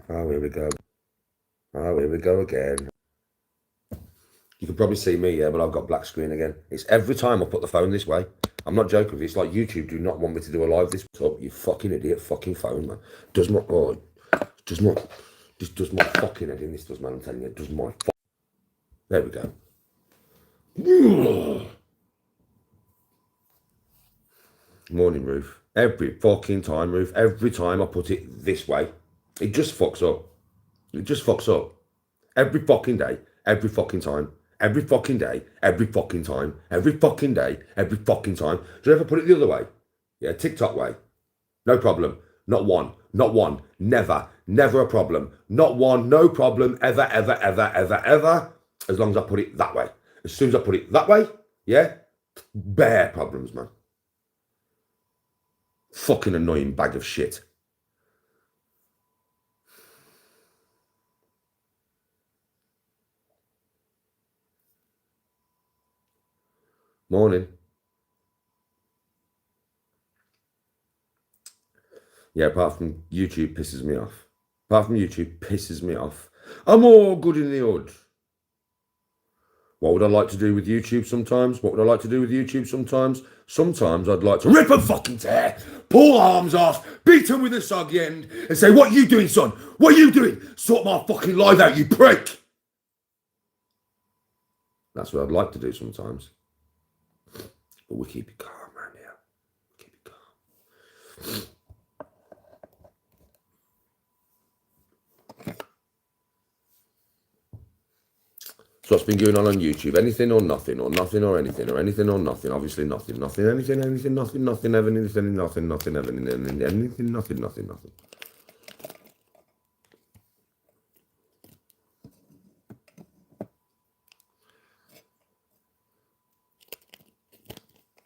Oh, here we go. Oh, here we go again. You can probably see me, yeah, but I've got black screen again. It's every time I put the phone this way. I'm not joking with you. It's like YouTube do not want me to do a live this up. You fucking idiot fucking phone, man. Does my, oh, does my, this does my fucking head in. This does, man, I'm telling you. It does my There we go. Morning, Ruth. Every fucking time, Ruth. Every time I put it this way, it just fucks up. It just fucks up. Every fucking day, every fucking time, every fucking day, every fucking time, every fucking day, every fucking time. Do you ever put it the other way? Yeah, TikTok way. No problem. Not one. Not one. Never. Never a problem. Not one. No problem. Ever, ever, ever, ever, ever. As long as I put it that way. As soon as I put it that way, yeah, bare problems, man. Fucking annoying bag of shit. Morning. Yeah, apart from YouTube pisses me off. Apart from YouTube pisses me off. I'm all good in the hood. What would I like to do with YouTube sometimes? What would I like to do with YouTube sometimes? Sometimes I'd like to rip a fucking tear, pull arms off, beat him with a soggy end, and say, "What are you doing, son? What are you doing? Sort my fucking life out, you prick!" That's what I'd like to do sometimes. But we keep it calm around here. Keep it calm. So what's been going on YouTube? Anything or nothing, or nothing or anything, or anything or nothing. Obviously nothing, nothing, anything, anything, nothing, nothing, ever, anything, nothing, nothing, ever, anything, nothing, nothing, nothing.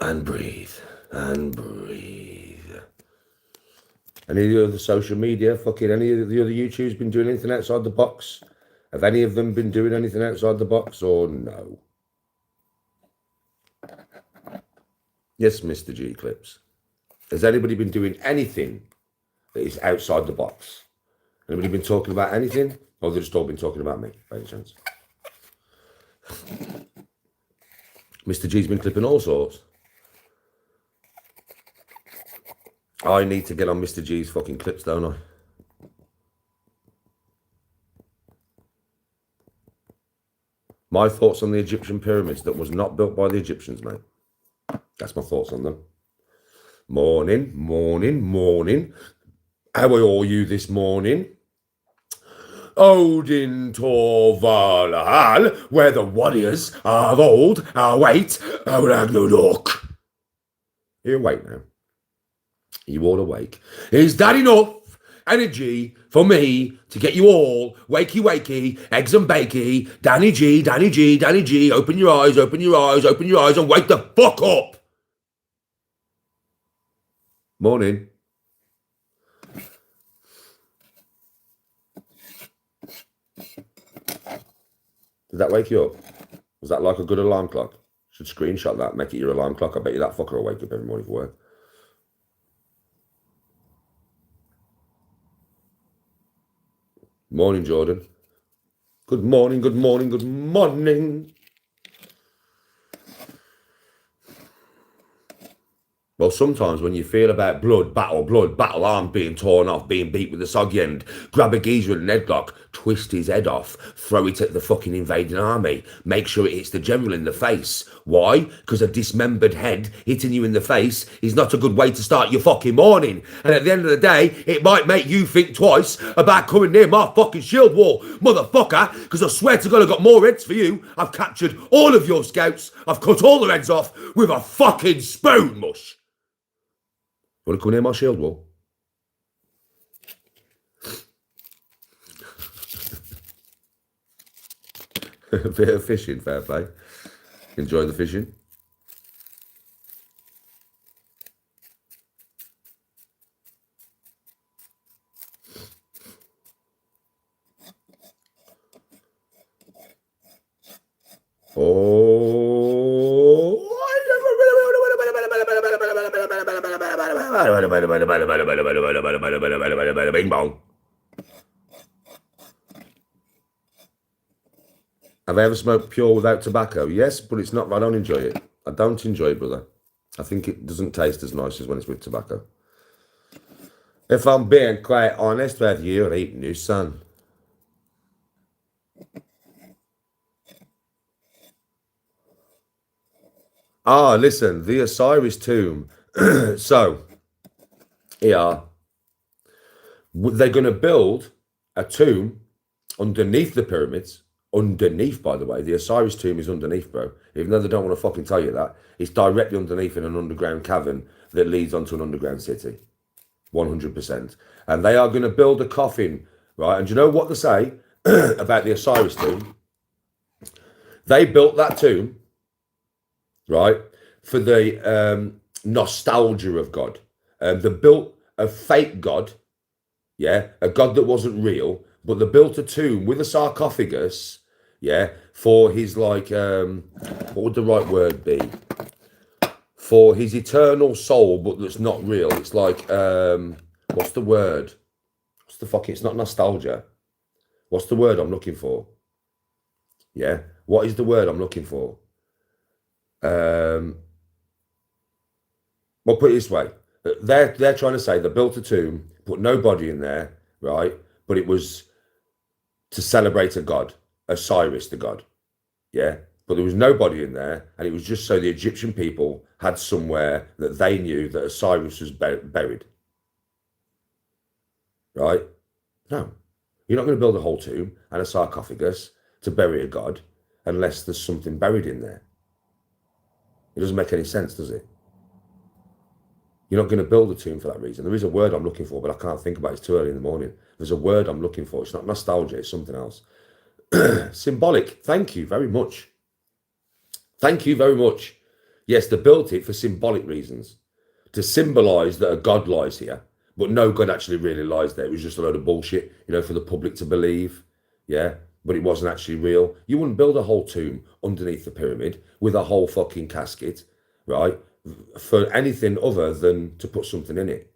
And breathe, and breathe. Any of the other social media, fucking any of the other YouTubers been doing anything outside the box? Have any of them been doing anything outside the box, or no? Yes, Mr. G Clips. Has anybody been doing anything that is outside the box? Anybody been talking about anything? Or they've just all been talking about me, by any chance? Mr. G's been clipping all sorts. I need to get on Mr. G's fucking clips, don't I? My thoughts on the Egyptian pyramids that was not built by the Egyptians, mate. That's my thoughts on them. Morning, morning, morning. How are all you this morning? Odin Torvalhal, where the warriors of old await Ragnarok. Are you awake now? Are you all awake? Is that enough energy for me to get you all wakey wakey, eggs and bakey, Danny G, Danny G, Danny G, open your eyes, open your eyes, open your eyes and wake the fuck up. Morning. Did that wake you up? Was that like a good alarm clock? Should screenshot that, make it your alarm clock. I bet you that fucker will wake up every morning for work. Morning, Jordan. Good morning, good morning, good morning. Well, sometimes when you feel about blood, battle, arm being torn off, being beat with a soggy end, grab a geezer with an headlock, twist his head off, throw it at the fucking invading army, make sure it hits the general in the face. Why? Because a dismembered head hitting you in the face is not a good way to start your fucking morning. And at the end of the day, it might make you think twice about coming near my fucking shield wall, motherfucker, because I swear to God I've got more heads for you. I've captured all of your scouts. I've cut all their heads off with a fucking spoon, mush. Want to come near my shield wall? A bit of fishing, fair play. Enjoy the fishing. Oh. Bing bong. Have I ever smoked pure without tobacco? Yes, but it's not. I don't enjoy it. I don't enjoy it, brother. I think it doesn't taste as nice as when it's with tobacco. If I'm being quite honest with you, right now, son. Ah, listen, the Osiris tomb. So, yeah, they're going to build a tomb underneath the pyramids. Underneath, by the way, the Osiris tomb is underneath, bro. Even though they don't want to fucking tell you that, it's directly underneath in an underground cavern that leads onto an underground city. 100%. And they are going to build a coffin, right? And do you know what they say about the Osiris tomb? They built that tomb, right, for the nostalgia of God. They built a fake God, yeah, a God that wasn't real, but they built a tomb with a sarcophagus, yeah, for his, like, what would the right word be? For his eternal soul, but that's not real. It's like, what's the word? What's the fucking, it's not nostalgia. What's the word I'm looking for? Yeah, what is the word I'm looking for? Well, put it this way. They're trying to say they built a tomb, put nobody in there, right? But it was to celebrate a god, Osiris, the god. Yeah. But there was nobody in there, and it was just so the Egyptian people had somewhere that they knew that Osiris was buried. Right? No. You're not going to build a whole tomb and a sarcophagus to bury a god unless there's something buried in there. It doesn't make any sense, does it? You're not going to build a tomb for that reason. There is a word I'm looking for, but I can't think about it. It's too early in the morning. There's a word I'm looking for. It's not nostalgia. It's something else. Symbolic. Thank you very much. Thank you very much. Yes, they built it for symbolic reasons, to symbolize that a God lies here, but no God actually really lies there. It was just a load of bullshit, you know, for the public to believe. Yeah, but it wasn't actually real. You wouldn't build a whole tomb underneath the pyramid with a whole fucking casket, right, for anything other than to put something in it.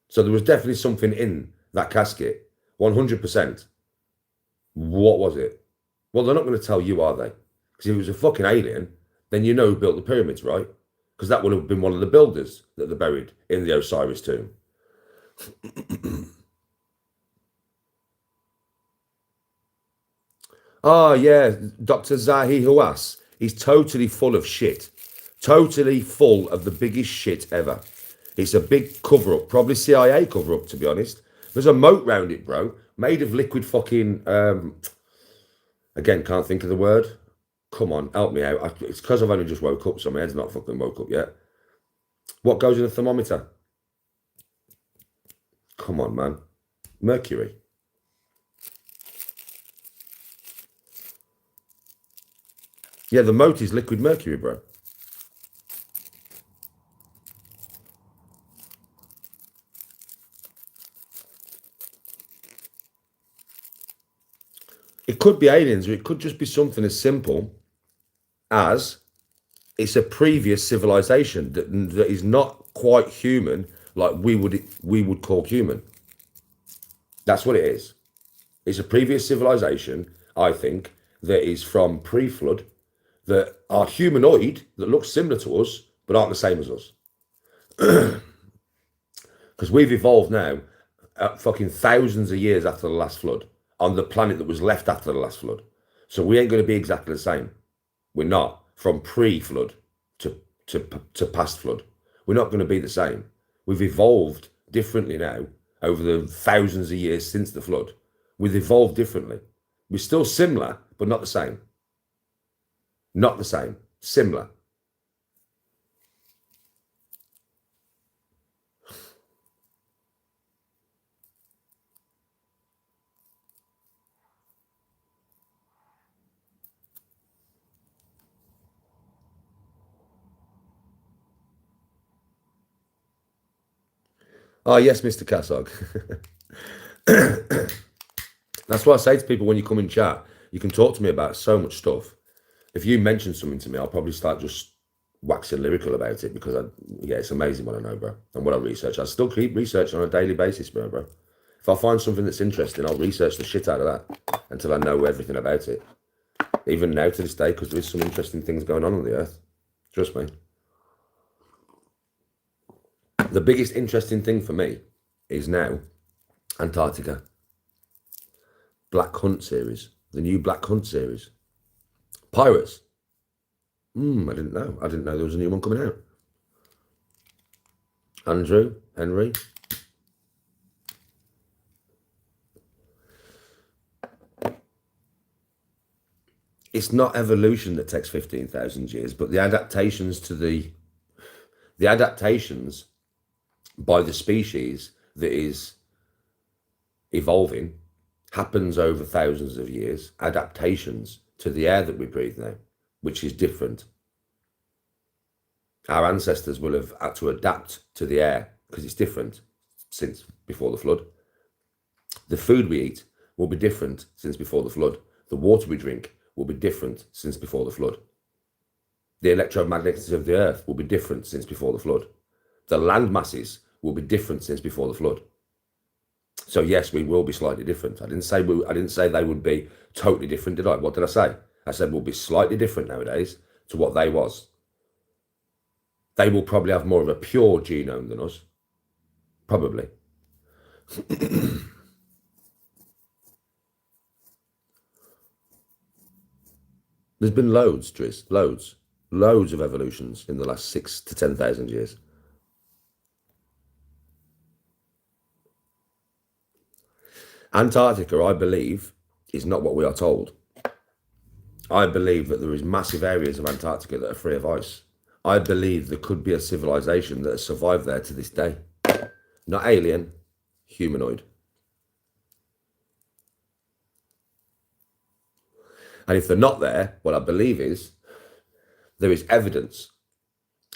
So there was definitely something in that casket, 100%. What was it? Well, they're not going to tell you, are they? Because if it was a fucking alien, then you know who built the pyramids, right? Because that would have been one of the builders that they buried in the Osiris tomb. Oh, yeah, Dr. Zahi Hawass. He's totally full of shit. Totally full of the biggest shit ever. It's a big cover-up, probably CIA cover-up, to be honest. There's a moat round it, bro, made of liquid fucking... Again, can't think of the word. Come on, help me out. It's because I've only just woke up, so my head's not fucking woke up yet. What goes in a thermometer? Come on, man. Mercury. Yeah, the moat is liquid mercury, bro. It could be aliens, or it could just be something as simple as it's a previous civilization that is not quite human, like we would call human. That's what it is. It's a previous civilization, I think, that is from pre-flood, that are humanoid, that look similar to us, but aren't the same as us. Because we've evolved now fucking thousands of years after the last flood on the planet that was left after the last flood. So we ain't going to be exactly the same. We're not. From pre-flood to past flood. We're not going to be the same. We've evolved differently now over the thousands of years since the flood. We've evolved differently. We're still similar, but not the same. Not the same. Similar. Oh, yes, Mr. Cassog. That's why I say to people when you come in chat, you can talk to me about so much stuff. If you mention something to me, I'll probably start just waxing lyrical about it because, yeah, it's amazing what I know, bro. And what I research. I still keep researching on a daily basis, bro. If I find something that's interesting, I'll research the shit out of that until I know everything about it. Even now to this day, because there is some interesting things going on the Earth. Trust me. The biggest interesting thing for me is now Antarctica. Black Hunt series. The new Black Hunt series. Pirates. I didn't know. I didn't know there was a new one coming out. Andrew, Henry. It's not evolution that takes 15,000 years, but the adaptations to the adaptations by the species that is evolving happens over thousands of years. Adaptations to the air that we breathe now, which is different. Our ancestors will have had to adapt to the air because it's different since before the flood. The food we eat will be different since before the flood. The water we drink will be different since before the flood. The electromagnetism of the earth will be different since before the flood. The land masses will be different since before the flood. So yes, we will be slightly different. I didn't say they would be totally different, did I? What did I say? I said we'll be slightly different nowadays to what they was. They will probably have more of a pure genome than us. Probably. There's been loads, Driz, loads of evolutions in the last 6,000 to 10,000 years. Antarctica, I believe, is not what we are told. I believe that there is massive areas of Antarctica that are free of ice. I believe there could be a civilization that has survived there to this day. Not alien, humanoid. And if they're not there, what I believe is there is evidence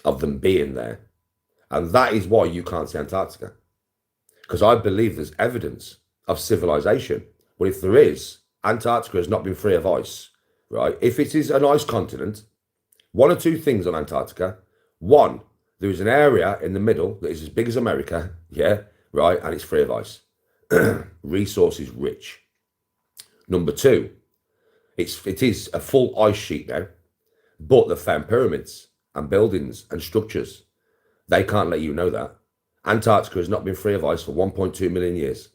of them being there. And that is why you can't see Antarctica. Because I believe there's evidence of civilization. Well, if there is, Antarctica has not been free of ice, right? If it is an ice continent, one or two things on Antarctica. One, there is an area in the middle that is as big as America, yeah, right? And it's free of ice. Resources rich. Number two, it is a full ice sheet now, but they've found pyramids and buildings and structures. They can't let you know that. Antarctica has not been free of ice for 1.2 million years.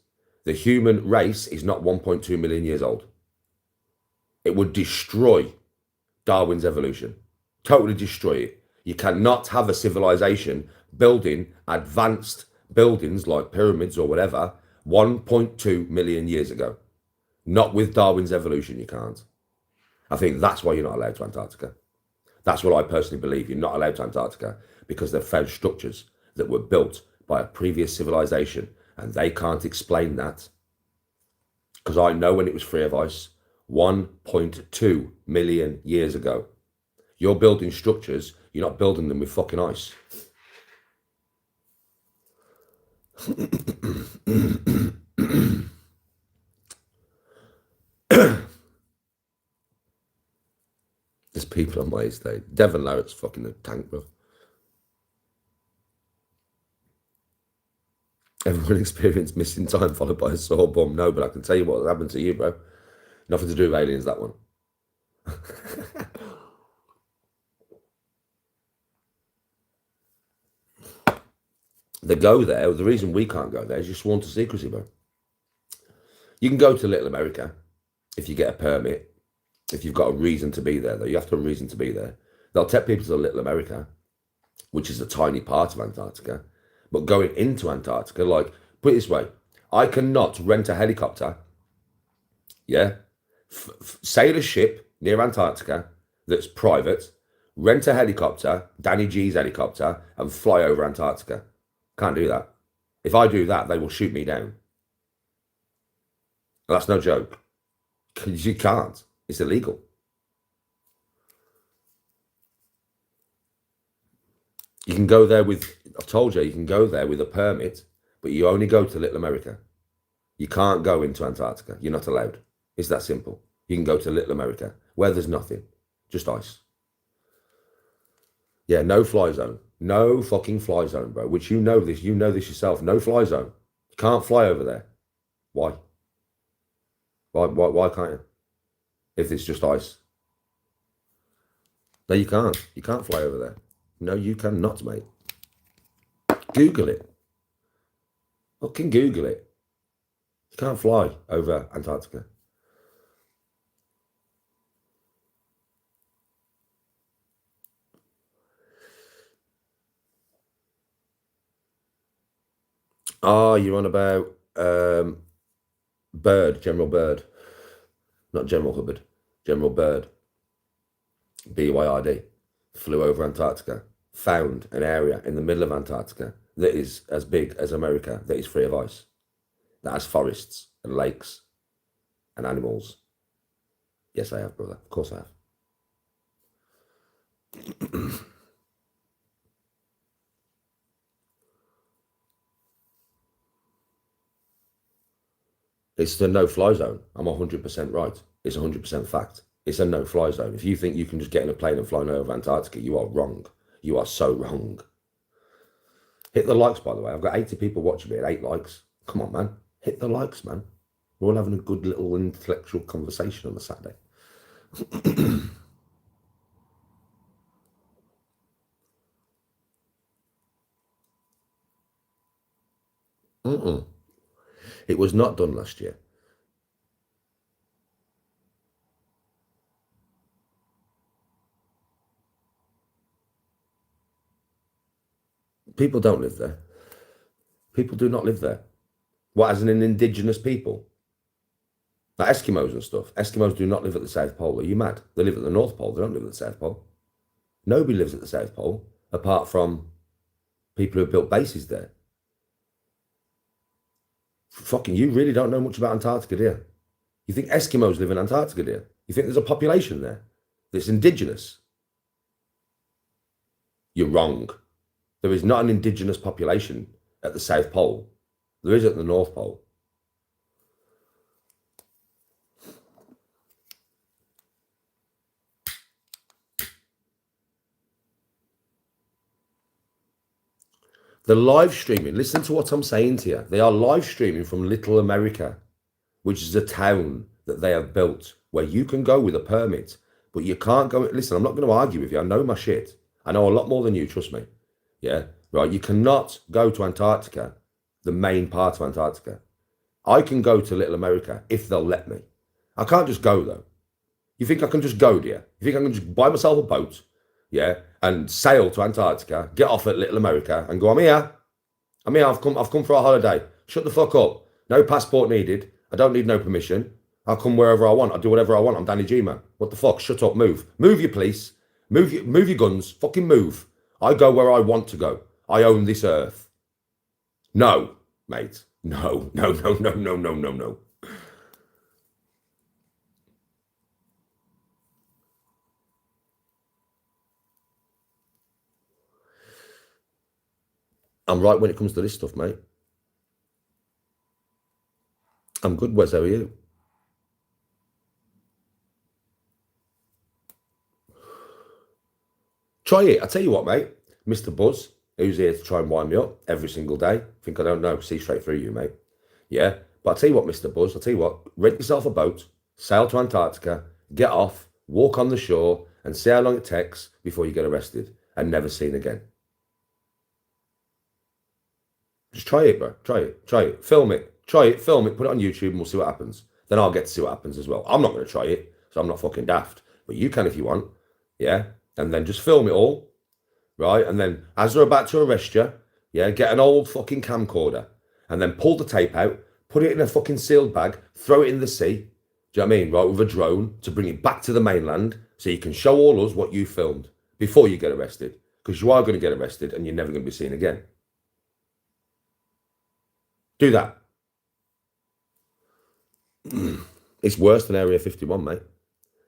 The human race is not 1.2 million years old. It would destroy Darwin's evolution. Totally destroy it. You cannot have a civilization building advanced buildings like pyramids or whatever 1.2 million years ago. Not with Darwin's evolution, you can't. I think that's why you're not allowed to Antarctica. That's what I personally believe. You're not allowed to Antarctica because they've found structures that were built by a previous civilization and they can't explain that. Because I know when it was free of ice, 1.2 million years ago. You're building structures, you're not building them with fucking ice. There's people on my estate. Devon Larratt's fucking a tank, bro. Everyone experienced missing time followed by a sore bum. No, but I can tell you what happened to you, bro. Nothing to do with aliens, that one. They go there. The reason we can't go there is you're sworn to secrecy, bro. You can go to Little America if you get a permit. If you've got a reason to be there, though, you have to have a reason to be there. They'll take people to Little America, which is a tiny part of Antarctica. But going into Antarctica, like, put it this way, I cannot rent a helicopter, yeah, sail a ship near Antarctica that's private, rent a helicopter, Danny G's helicopter, and fly over Antarctica. Can't do that. If I do that, they will shoot me down. And that's no joke. You can't. It's illegal. You can go there with, I've told you can go there with a permit, but you only go to Little America. You can't go into Antarctica. You're not allowed. It's that simple. You can go to Little America, where there's nothing, just ice. Yeah, no fly zone. No fucking fly zone, bro, which you know this yourself. No fly zone. You can't fly over there. Why? Why can't you? If it's just ice. No, you can't. You can't fly over there. No, you cannot, mate. Google it. Fucking Google it. You can't fly over Antarctica. Oh, you're on about Byrd, General Byrd. Not General Hubbard. General Byrd. BYRD. Flew over Antarctica. Found an area in the middle of Antarctica that is as big as America, that is free of ice. That has forests and lakes and animals. Yes, I have, brother. Of course I have. It's the no-fly zone. I'm 100% right. It's 100% fact. It's a no-fly zone. If you think you can just get in a plane and fly over Antarctica, you are wrong. You are so wrong. Hit the likes, by the way. I've got 80 people watching me at 8 likes. Come on, man. Hit the likes, man. We're all having a good little intellectual conversation on the Saturday. It was not done last year. People don't live there. People do not live there. What, as an indigenous people? Like Eskimos and stuff. Eskimos do not live at the South Pole. Are you mad? They live at the North Pole. They don't live at the South Pole. Nobody lives at the South Pole, apart from people who have built bases there. Fucking, you really don't know much about Antarctica, do you? You think Eskimos live in Antarctica, do you? You think there's a population there that's indigenous? You're wrong. There is not an indigenous population at the South Pole. There is at the North Pole. The live streaming, listen to what I'm saying to you. They are live streaming from Little America, which is a town that they have built where you can go with a permit, but you can't go. Listen, I'm not going to argue with you. I know my shit. I know a lot more than you, trust me. Yeah, right. You cannot go to Antarctica, the main part of Antarctica. I can go to Little America if they'll let me. I can't just go, though. You think I can just go, dear? You think I can just buy myself a boat, yeah, and sail to Antarctica, get off at Little America and go, I'm here. I've come for a holiday. Shut the fuck up. No passport needed. I don't need no permission. I'll come wherever I want. I'll do whatever I want. I'm Danny G, man. What the fuck? Shut up, move. Move your police. Move your guns. Fucking move. I go where I want to go. I own this earth. No, mate. No. I'm right when it comes to this stuff, mate. I'm good, Wes. How are you? Try it. I tell you what, mate. Mr. Buzz, who's here to try and wind me up every single day. Think I don't know. See straight through you, mate. Yeah. But I'll tell you what, Mr. Buzz, I'll tell you what. Rent yourself a boat, sail to Antarctica, get off, walk on the shore, and see how long it takes before you get arrested and never seen again. Just try it, bro. Try it. Film it. Try it, film it, put it on YouTube, and we'll see what happens. Then I'll get to see what happens as well. I'm not going to try it, so I'm not fucking daft. But you can if you want. Yeah? And then just film it all. Right? And then as they're about to arrest you, yeah, get an old fucking camcorder. And then pull the tape out, put it in a fucking sealed bag, throw it in the sea. Do you know what I mean? Right? With a drone to bring it back to the mainland so you can show all us what you filmed before you get arrested. Because you are going to get arrested and you're never going to be seen again. Do that. It's worse than Area 51, mate.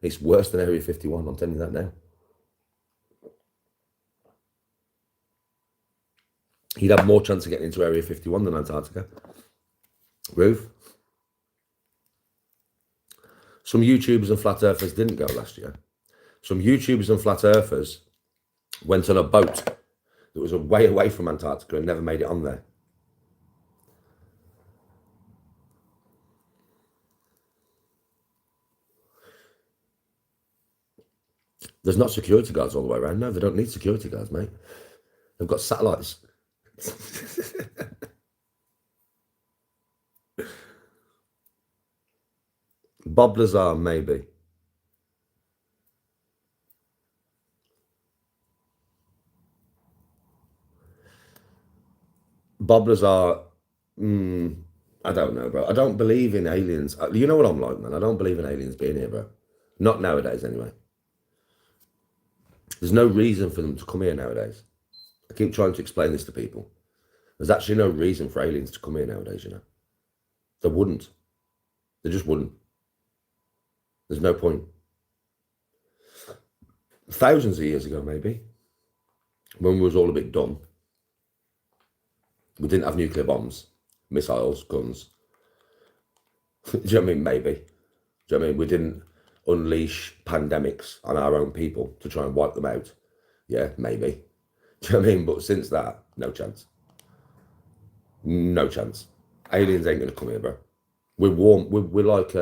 It's worse than Area 51. I'm telling you that now. He'd have more chance of getting into Area 51 than Antarctica. Ruth? Some YouTubers and flat earthers didn't go last year. Some YouTubers and flat earthers went on a boat that was way away from Antarctica and never made it on there. There's not security guards all the way around. No, they don't need security guards, mate. They've got satellites. Bob Lazar, maybe. Bob Lazar, I don't know, bro. I don't believe in aliens. You know what I'm like, man. I don't believe in aliens being here, bro. Not nowadays, anyway. There's no reason for them to come here nowadays. I keep trying to explain this to people. There's actually no reason for aliens to come here nowadays, you know. They wouldn't. They just wouldn't. There's no point. Thousands of years ago, maybe, when we was all a bit dumb, we didn't have nuclear bombs, missiles, guns. Do you know what I mean? Maybe. Do you know what I mean? We didn't unleash pandemics on our own people to try and wipe them out. Yeah, maybe. Do you know what I mean? But since that, no chance. No chance. Aliens ain't going to come here, bro. We're warm. We're like,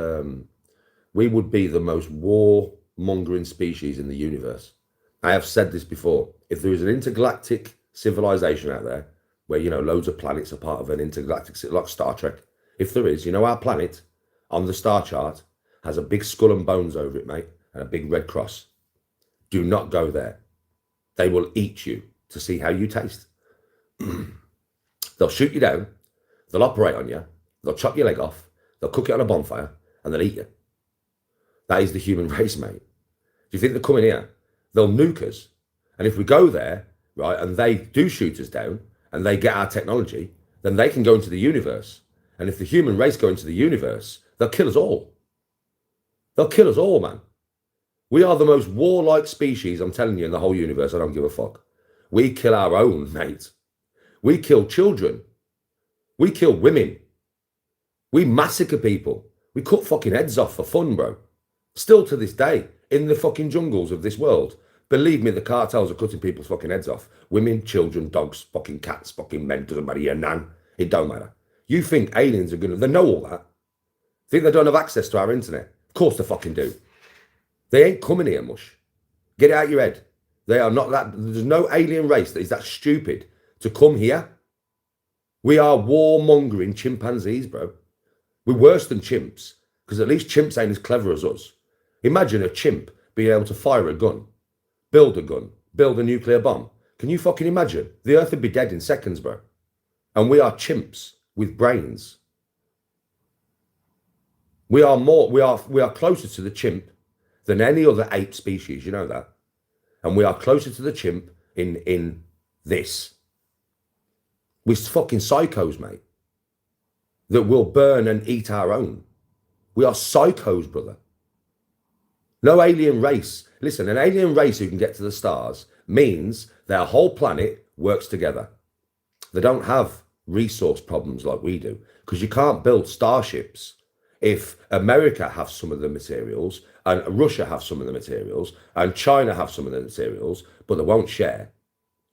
we would be the most war-mongering species in the universe. I have said this before. If there is an intergalactic civilization out there, where, you know, loads of planets are part of an intergalactic, like Star Trek. If there is, you know, our planet on the star chart has a big skull and bones over it, mate, and a big red cross. Do not go there. They will eat you to see how you taste. They'll shoot you down. They'll operate on you. They'll chop your leg off. They'll cook it on a bonfire and they'll eat you. That is the human race, mate. Do you think they're coming here? They'll nuke us. And if we go there, right, and they do shoot us down, and they get our technology, then they can go into the universe. And if the human race go into the universe, they'll kill us all. They'll kill us all, man. We are the most warlike species, I'm telling you, in the whole universe. I don't give a fuck. We kill our own, mate. We kill children. We kill women. We massacre people. We cut fucking heads off for fun, bro. Still to this day, in the fucking jungles of this world, believe me, the cartels are cutting people's fucking heads off. Women, children, dogs, fucking cats, fucking men, doesn't matter, your nan. It don't matter. You think aliens are going to... They know all that. Think they don't have access to our internet? Of course they fucking do. They ain't coming here, mush. Get it out your head. They are not that... There's no alien race that is that stupid to come here. We are warmongering chimpanzees, bro. We're worse than chimps, because at least chimps ain't as clever as us. Imagine a chimp being able to fire a gun, build a nuclear bomb. Can you fucking imagine? The Earth would be dead in seconds, bro. And we are chimps with brains. We are closer to the chimp than any other ape species, you know that? And we are closer to the chimp in this. We're fucking psychos, mate, that will burn and eat our own. We are psychos, brother. No alien race. Listen, an alien race who can get to the stars means their whole planet works together. They don't have resource problems like we do, because you can't build starships if America have some of the materials and Russia have some of the materials and China have some of the materials, but they won't share.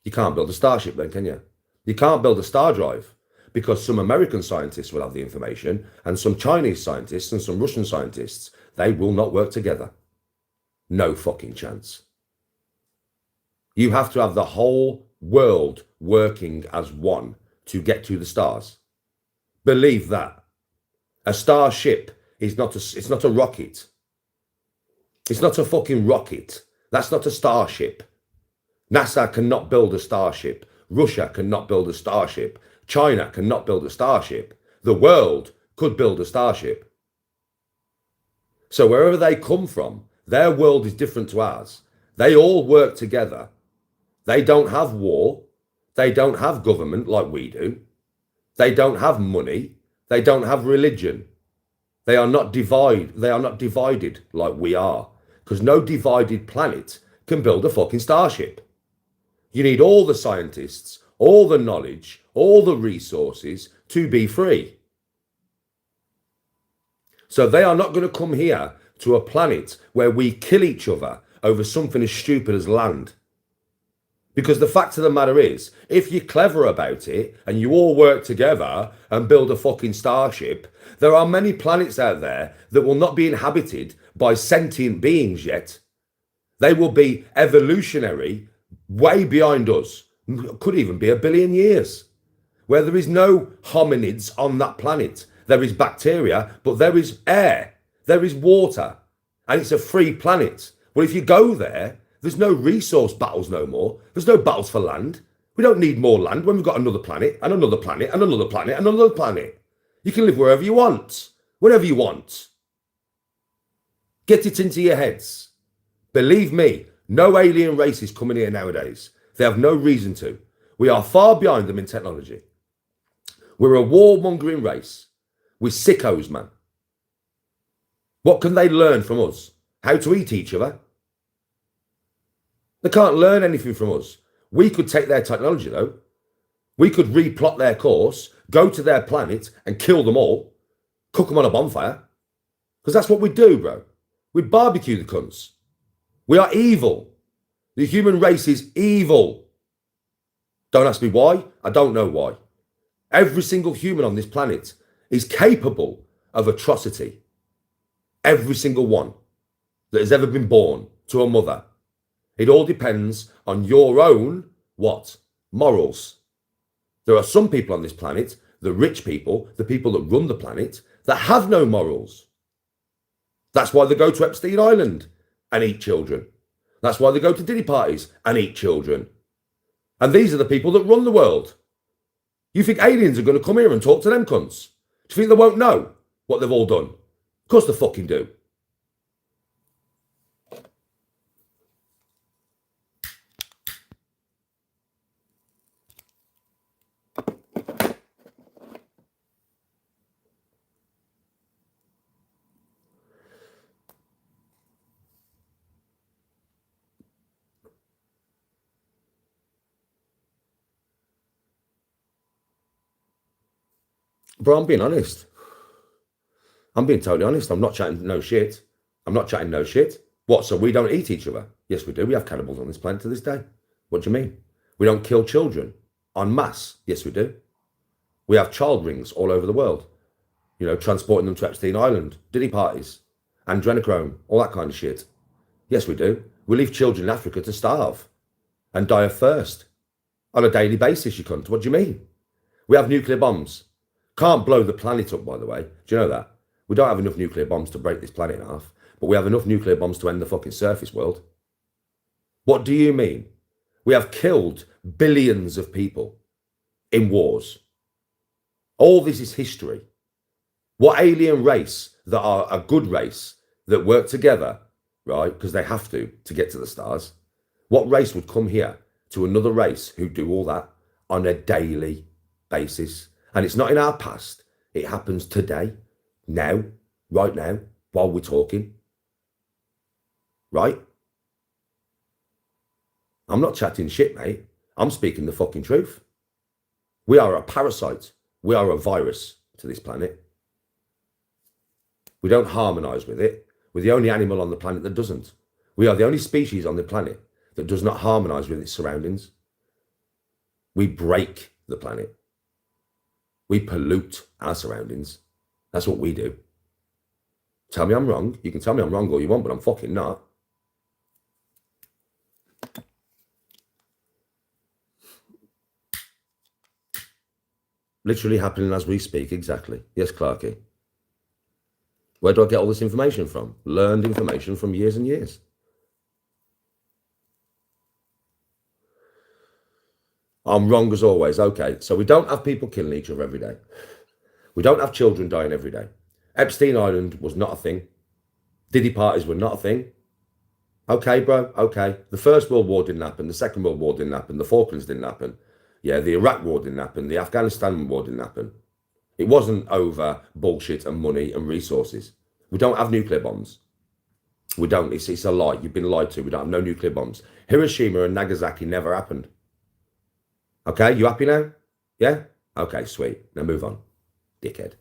You can't build a starship then, can you? You can't build a star drive, because some American scientists will have the information and some Chinese scientists and some Russian scientists, they will not work together. No fucking chance. You have to have the whole world working as one to get to the stars. Believe that. A starship is not it's not a rocket. It's not a fucking rocket. That's not a starship. NASA cannot build a starship. Russia cannot build a starship. China cannot build a starship. The world could build a starship. So wherever they come from, their world is different to ours. They all work together. They don't have war. They don't have government like we do. They don't have money. They don't have religion. They are not divided like we are. Because no divided planet can build a fucking starship. You need all the scientists, all the knowledge, all the resources to be free. So they are not going to come here to a planet where we kill each other over something as stupid as land. Because the fact of the matter is, if you're clever about it and you all work together and build a fucking starship, there are many planets out there that will not be inhabited by sentient beings yet. They will be evolutionary way behind us. Could even be 1 billion years, where there is no hominids on that planet. There is bacteria, but there is air, there is water, and it's a free planet. Well, if you go there, there's no resource battles no more. There's no battles for land. We don't need more land when we've got another planet and another planet and another planet and another planet. You can live wherever you want, whenever you want. Get it into your heads. Believe me, no alien race is coming here nowadays. They have no reason to. We are far behind them in technology. We're a warmongering race. We're sickos, man. What can they learn from us? How to eat each other? They can't learn anything from us. We could take their technology, though. We could replot their course, go to their planet and kill them all, cook them on a bonfire. Because that's what we do, bro. We barbecue the cunts. We are evil. The human race is evil. Don't ask me why. I don't know why. Every single human on this planet is capable of atrocity. Every single one that has ever been born to a mother. It all depends on your own, what? Morals. There are some people on this planet, the rich people, the people that run the planet, that have no morals. That's why they go to Epstein Island and eat children. That's why they go to Diddy parties and eat children. And these are the people that run the world. You think aliens are going to come here and talk to them cunts? Do you think they won't know what they've all done? Of course they fucking do. Bro, I'm being honest. I'm being totally honest. I'm not chatting no shit. I'm not chatting no shit. What, so we don't eat each other? Yes, we do. We have cannibals on this planet to this day. What do you mean? We don't kill children en masse? Yes, we do. We have child rings all over the world. You know, transporting them to Epstein Island, Diddy parties, adrenochrome, all that kind of shit. Yes, we do. We leave children in Africa to starve and die of thirst on a daily basis, you cunt. What do you mean? We have nuclear bombs. Can't blow the planet up, by the way. Do you know that? We don't have enough nuclear bombs to break this planet in half, but we have enough nuclear bombs to end the fucking surface world. What do you mean? We have killed billions of people in wars. All this is history. What alien race that are a good race that work together, right, because they have to get to the stars, what race would come here to another race who do all that on a daily basis? And it's not in our past. It happens today, now, right now, while we're talking. Right? I'm not chatting shit, mate. I'm speaking the fucking truth. We are a parasite. We are a virus to this planet. We don't harmonise with it. We're the only animal on the planet that doesn't. We are the only species on the planet that does not harmonise with its surroundings. We break the planet. We pollute our surroundings. That's what we do. Tell me I'm wrong. You can tell me I'm wrong all you want, but I'm fucking not. Literally happening as we speak, exactly. Yes, Clarky. Where do I get all this information from? Learned information from years and years. I'm wrong as always. Okay, so we don't have people killing each other every day. We don't have children dying every day. Epstein Island was not a thing. Diddy parties were not a thing. Okay, bro, okay. The First World War didn't happen. The Second World War didn't happen. The Falklands didn't happen. Yeah, the Iraq War didn't happen. The Afghanistan War didn't happen. It wasn't over bullshit and money and resources. We don't have nuclear bombs. We don't. It's a lie. You've been lied to. We don't have no nuclear bombs. Hiroshima and Nagasaki never happened. Okay, you happy now? Yeah? Okay, sweet. Now move on, dickhead.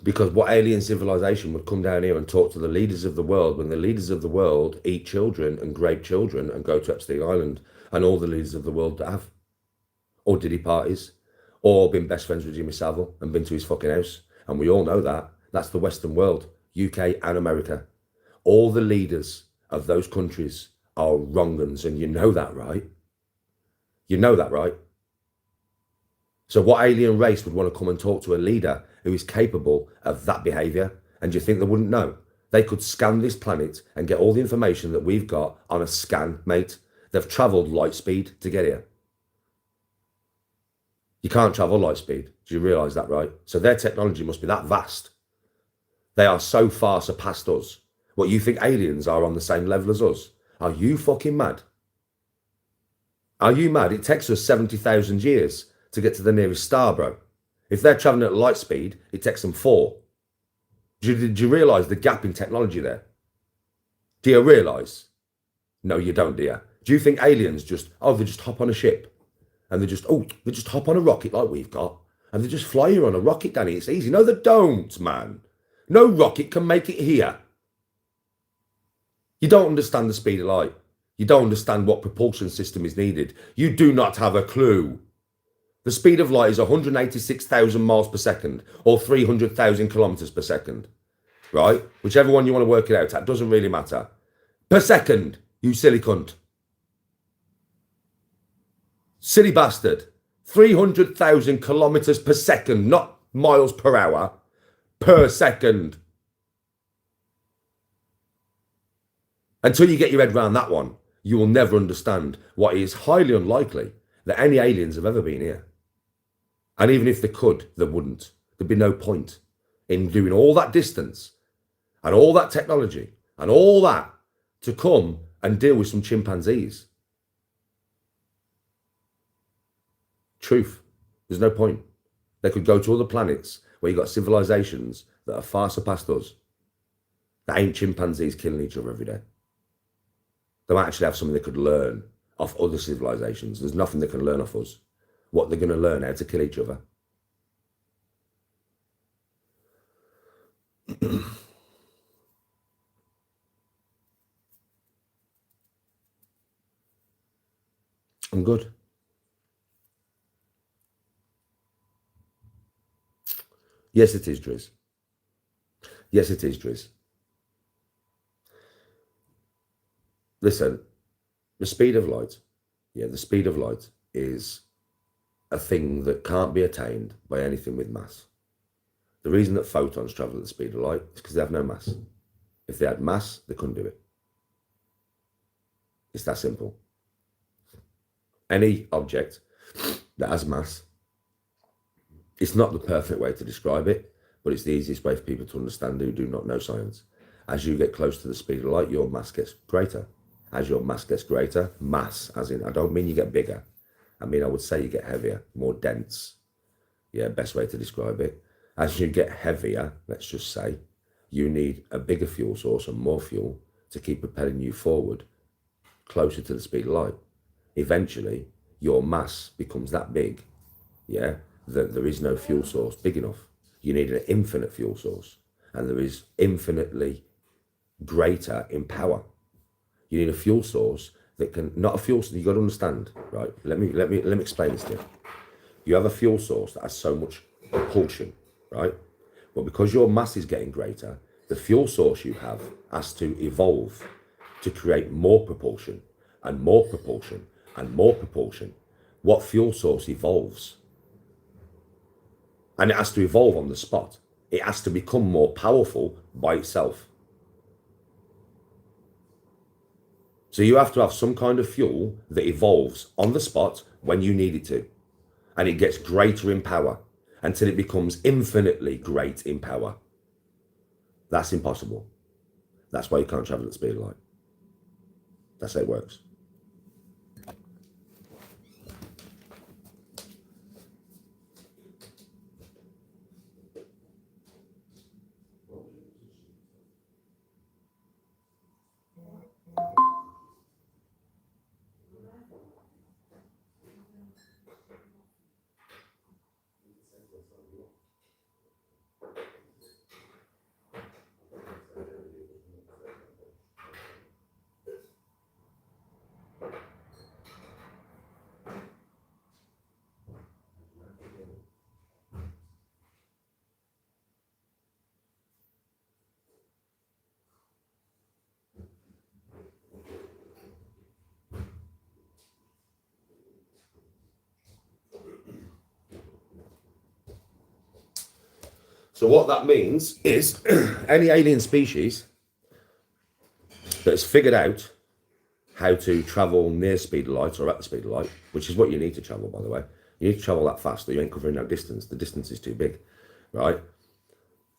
Because what alien civilization would come down here and talk to the leaders of the world when the leaders of the world eat children and rape children and go to Epstein Island, and all the leaders of the world that have, or diddy parties, or been best friends with Jimmy Savile and been to his fucking house. And we all know that. That's the Western world, UK and America. All the leaders of those countries are wrong uns, and you know that, right? You know that, right? So what alien race would want to come and talk to a leader who is capable of that behaviour? And do you think they wouldn't know? They could scan this planet and get all the information that we've got on a scan, mate. They've travelled light speed to get here. You can't travel light speed. Do you realise that, right? So their technology must be that vast. They are so far surpassed us. What, you think aliens are on the same level as us? Are you fucking mad? Are you mad? It takes us 70,000 years to get to the nearest star, bro. If they're travelling at light speed, it takes them 4. Do you realise the gap in technology there? Do you realise? No, you don't, do you? Do you think aliens they just hop on a ship and they just hop on a rocket like we've got and they just fly here on a rocket, Danny? It's easy. No, they don't, man. No rocket can make it here. You don't understand the speed of light. You don't understand what propulsion system is needed. You do not have a clue. The speed of light is 186,000 miles per second or 300,000 kilometers per second, right? Whichever one you want to work it out at, doesn't really matter. Per second, you silly cunt. Silly bastard. 300,000 kilometers per second, not miles per hour, per second. Until you get your head around that one, you will never understand what is highly unlikely that any aliens have ever been here. And even if they could, they wouldn't. There'd be no point in doing all that distance and all that technology and all that to come and deal with some chimpanzees. Truth. There's no point. They could go to other planets where you've got civilizations that are far surpassed us. That ain't chimpanzees killing each other every day. They might actually have something they could learn off other civilizations. There's nothing they can learn off us. What they're going to learn how to kill each other. I'm good. Yes, it is, Driz. Yes, it is, Driz. Listen, the speed of light, the speed of light is a thing that can't be attained by anything with mass. The reason that photons travel at the speed of light is because they have no mass. If they had mass, they couldn't do it. It's that simple. Any object that has mass, it's not the perfect way to describe it, but it's the easiest way for people to understand who do not know science. As you get close to the speed of light, your mass gets greater. As your mass gets greater, mass, as in, I don't mean you get bigger. I mean, I would say you get heavier, more dense. Yeah, best way to describe it. As you get heavier, let's just say, you need a bigger fuel source and more fuel to keep propelling you forward, closer to the speed of light. Eventually, your mass becomes that big, that there is no fuel source big enough. You need an infinite fuel source, and there is infinitely greater in power. You need a fuel source that can, not a fuel source, you got to understand, right? Let me explain this to you. You have a fuel source that has so much propulsion, right? But because your mass is getting greater, the fuel source you have has to evolve to create more propulsion and more propulsion and more propulsion. What fuel source evolves? And it has to evolve on the spot. It has to become more powerful by itself. So you have to have some kind of fuel that evolves on the spot when you need it to. And it gets greater in power until it becomes infinitely great in power. That's impossible. That's why you can't travel at the speed of light. That's how it works. So what that means is any alien species that has figured out how to travel near speed of light or at the speed of light, which is what you need to travel, by the way. You need to travel that fast or you ain't covering no distance. The distance is too big, right?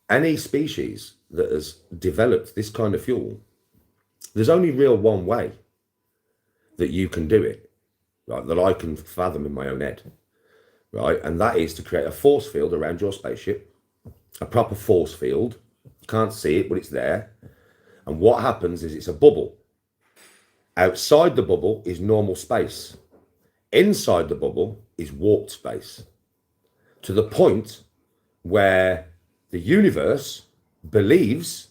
Any species that has developed this kind of fuel, there's only real one way that you can do it, right? That I can fathom in my own head, right? And that is to create a force field around your spaceship, a proper force field. You can't see it, but it's there. And what happens is it's a bubble. Outside the bubble is normal space. Inside the bubble is warped space. To the point where the universe believes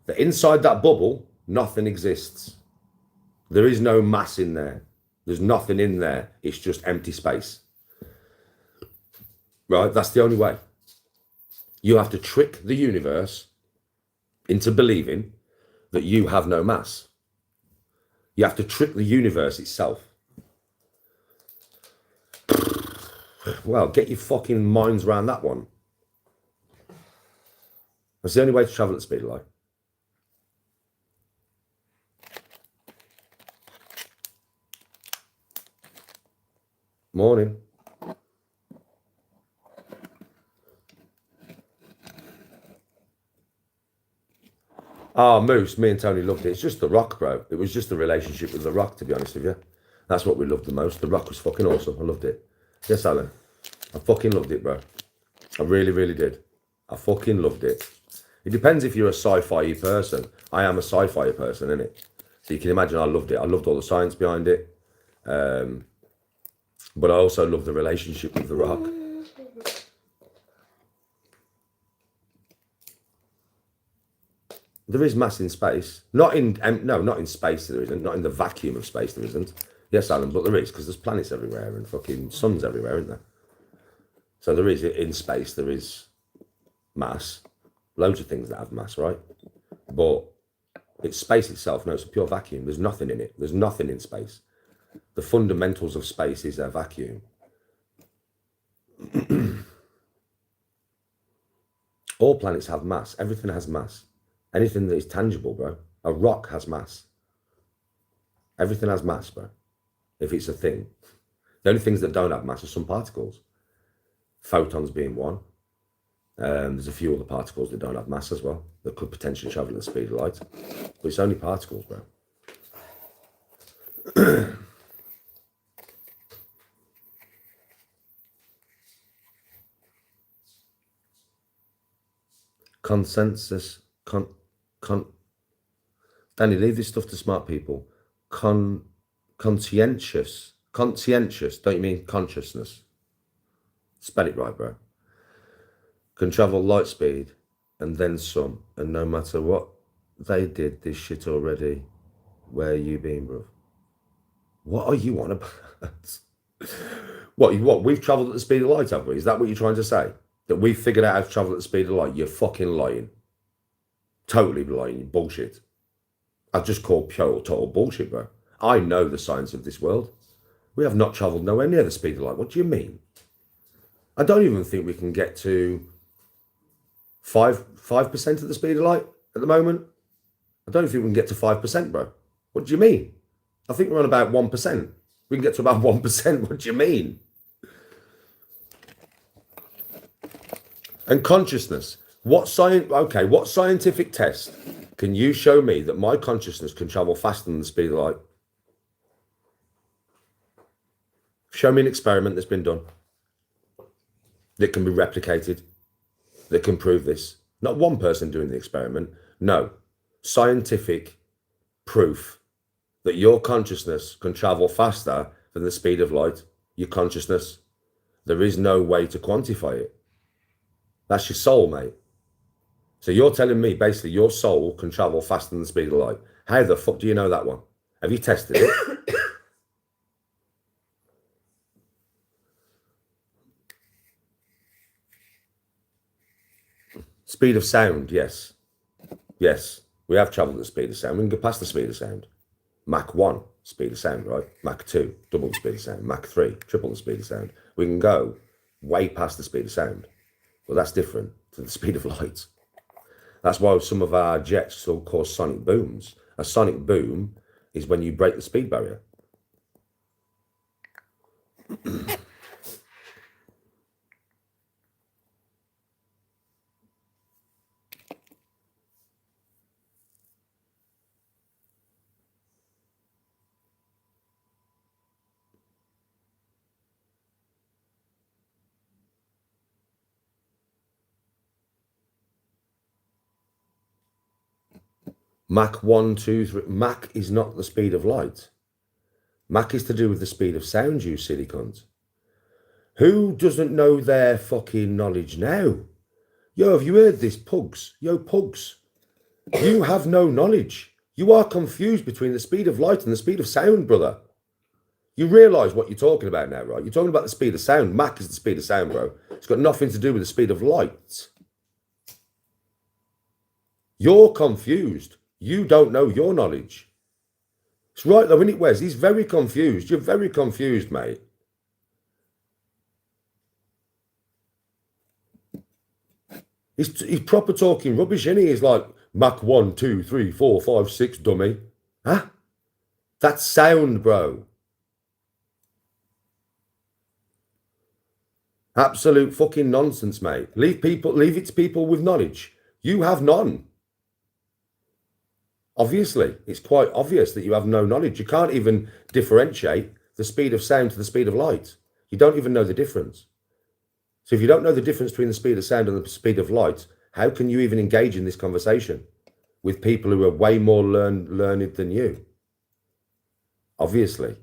that inside that bubble, nothing exists. There is no mass in there. There's nothing in there. It's just empty space. Right? That's the only way. You have to trick the universe into believing that you have no mass. You have to trick the universe itself. Well, get your fucking minds around that one. That's the only way to travel at the speed of light. Morning. Oh, Moose, me and Tony loved it. It's just The Rock, bro. It was just the relationship with The Rock, to be honest with you. That's what we loved the most. The Rock was fucking awesome. I loved it. Yes, Alan. I fucking loved it, bro. I really, really did. I fucking loved it. It depends if you're a sci-fi person. I am a sci-fi person, innit? So you can imagine I loved it. I loved all the science behind it. But I also love the relationship with The Rock. There is mass in space. Not in space there isn't. Not in the vacuum of space there isn't. Yes, Alan, but there is, because there's planets everywhere and fucking suns everywhere, isn't there? So there is, in space, there is mass. Loads of things that have mass, right? But it's space itself. No, it's a pure vacuum. There's nothing in it. There's nothing in space. The fundamentals of space is a vacuum. All planets have mass. Everything has mass. Anything that is tangible, bro. A rock has mass. Everything has mass, bro. If it's a thing. The only things that don't have mass are some particles. Photons being one. There's a few other particles that don't have mass as well, that could potentially travel at the speed of light. But it's only particles, bro. Consensus. Danny, leave this stuff to smart people. Conscientious. Don't you mean consciousness? Spell it right, bro. Can travel light speed and then some, and no matter what they did this shit already. Where you been, bro? What are you on about? What? We've travelled at the speed of light, have we? Is that what you're trying to say? That we've figured out how to travel at the speed of light? You're fucking lying. Totally lying. Bullshit. I've just called pure total bullshit, bro. I know the science of this world. We have not travelled nowhere near the speed of light. What do you mean? I don't even think we can get to 5% of the speed of light at the moment. I don't think we can get to 5%, bro. What do you mean? I think we're on about 1%. We can get to about 1%. What do you mean? And consciousness. What scientific test can you show me that my consciousness can travel faster than the speed of light? Show me an experiment that's been done that can be replicated, that can prove this. Not one person doing the experiment. No. Scientific proof that your consciousness can travel faster than the speed of light. Your consciousness. There is no way to quantify it. That's your soul, mate. So you're telling me basically your soul can travel faster than the speed of light. How the fuck do you know that one? Have you tested it? Speed of sound, yes. Yes, we have travelled at the speed of sound. We can get past the speed of sound. Mach 1, speed of sound, right? Mach 2, double the speed of sound. Mach 3, triple the speed of sound. We can go way past the speed of sound. Well, that's different. to the speed of light. That's why some of our jets will cause sonic booms. A sonic boom is when you break the speed barrier. Mach 1, 2, 3. Mach is not the speed of light. Mach is to do with the speed of sound, you silly cunt. Who doesn't know their fucking knowledge now? Yo, have you heard this, pugs? Yo, pugs. You have no knowledge. You are confused between the speed of light and the speed of sound, brother. You realise what you're talking about now, right? You're talking about the speed of sound. Mach is the speed of sound, bro. It's got nothing to do with the speed of light. You're confused. You don't know your knowledge. It's right though, isn't it, Wes? He's very confused. You're very confused, mate. He's proper talking rubbish, isn't he? He's like, Mach 1, 2, 3, 4, 5, 6, dummy. Huh? That's sound, bro. Absolute fucking nonsense, mate. Leave it to people with knowledge. You have none. Obviously, it's quite obvious that you have no knowledge. You can't even differentiate the speed of sound to the speed of light. You don't even know the difference. So if you don't know the difference between the speed of sound and the speed of light, how can you even engage in this conversation with people who are way more learned than you? Obviously.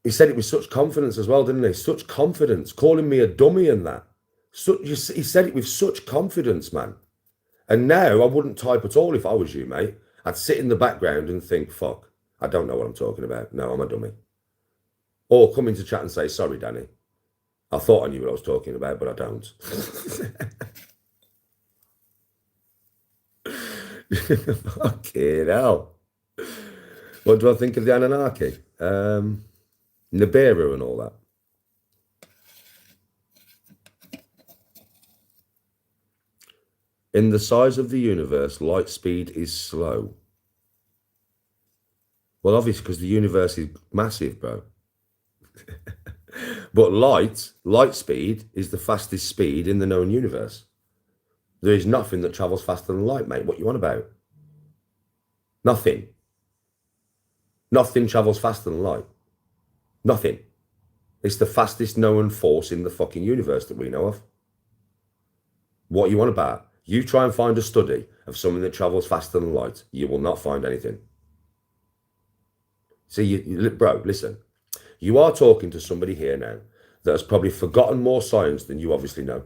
He said it with such confidence as well, didn't he? Such confidence, calling me a dummy and that. He said it with such confidence, man. And now I wouldn't type at all if I was you, mate. I'd sit in the background and think, fuck, I don't know what I'm talking about. No, I'm a dummy. Or come into chat and say, sorry, Danny. I thought I knew what I was talking about, but I don't. Fucking hell. What do I think of the Anunnaki? Nibiru and all that. In the size of the universe, light speed is slow. Well, obviously, because the universe is massive, bro. But light speed is the fastest speed in the known universe. There is nothing that travels faster than light, mate. What you on about? Nothing. Nothing travels faster than light. Nothing. It's the fastest known force in the fucking universe that we know of. What you on about? You try and find a study of something that travels faster than light. You will not find anything. See, bro, listen. You are talking to somebody here now that has probably forgotten more science than you obviously know.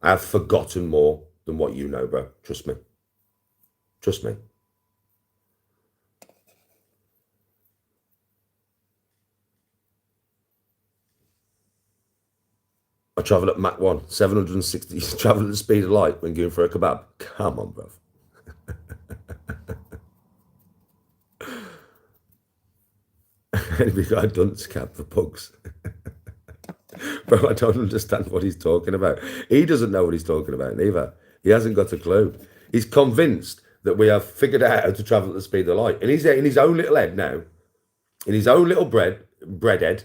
I have forgotten more than what you know, bro. Trust me. Trust me. I travel at Mach 1, 760, travel at the speed of light when going for a kebab. Come on, bro. Anybody got a dunce cap for pugs? Bro, I don't understand what he's talking about. He doesn't know what he's talking about neither. He hasn't got a clue. He's convinced that we have figured out how to travel at the speed of light. And he's in his own little head now, in his own little bread head,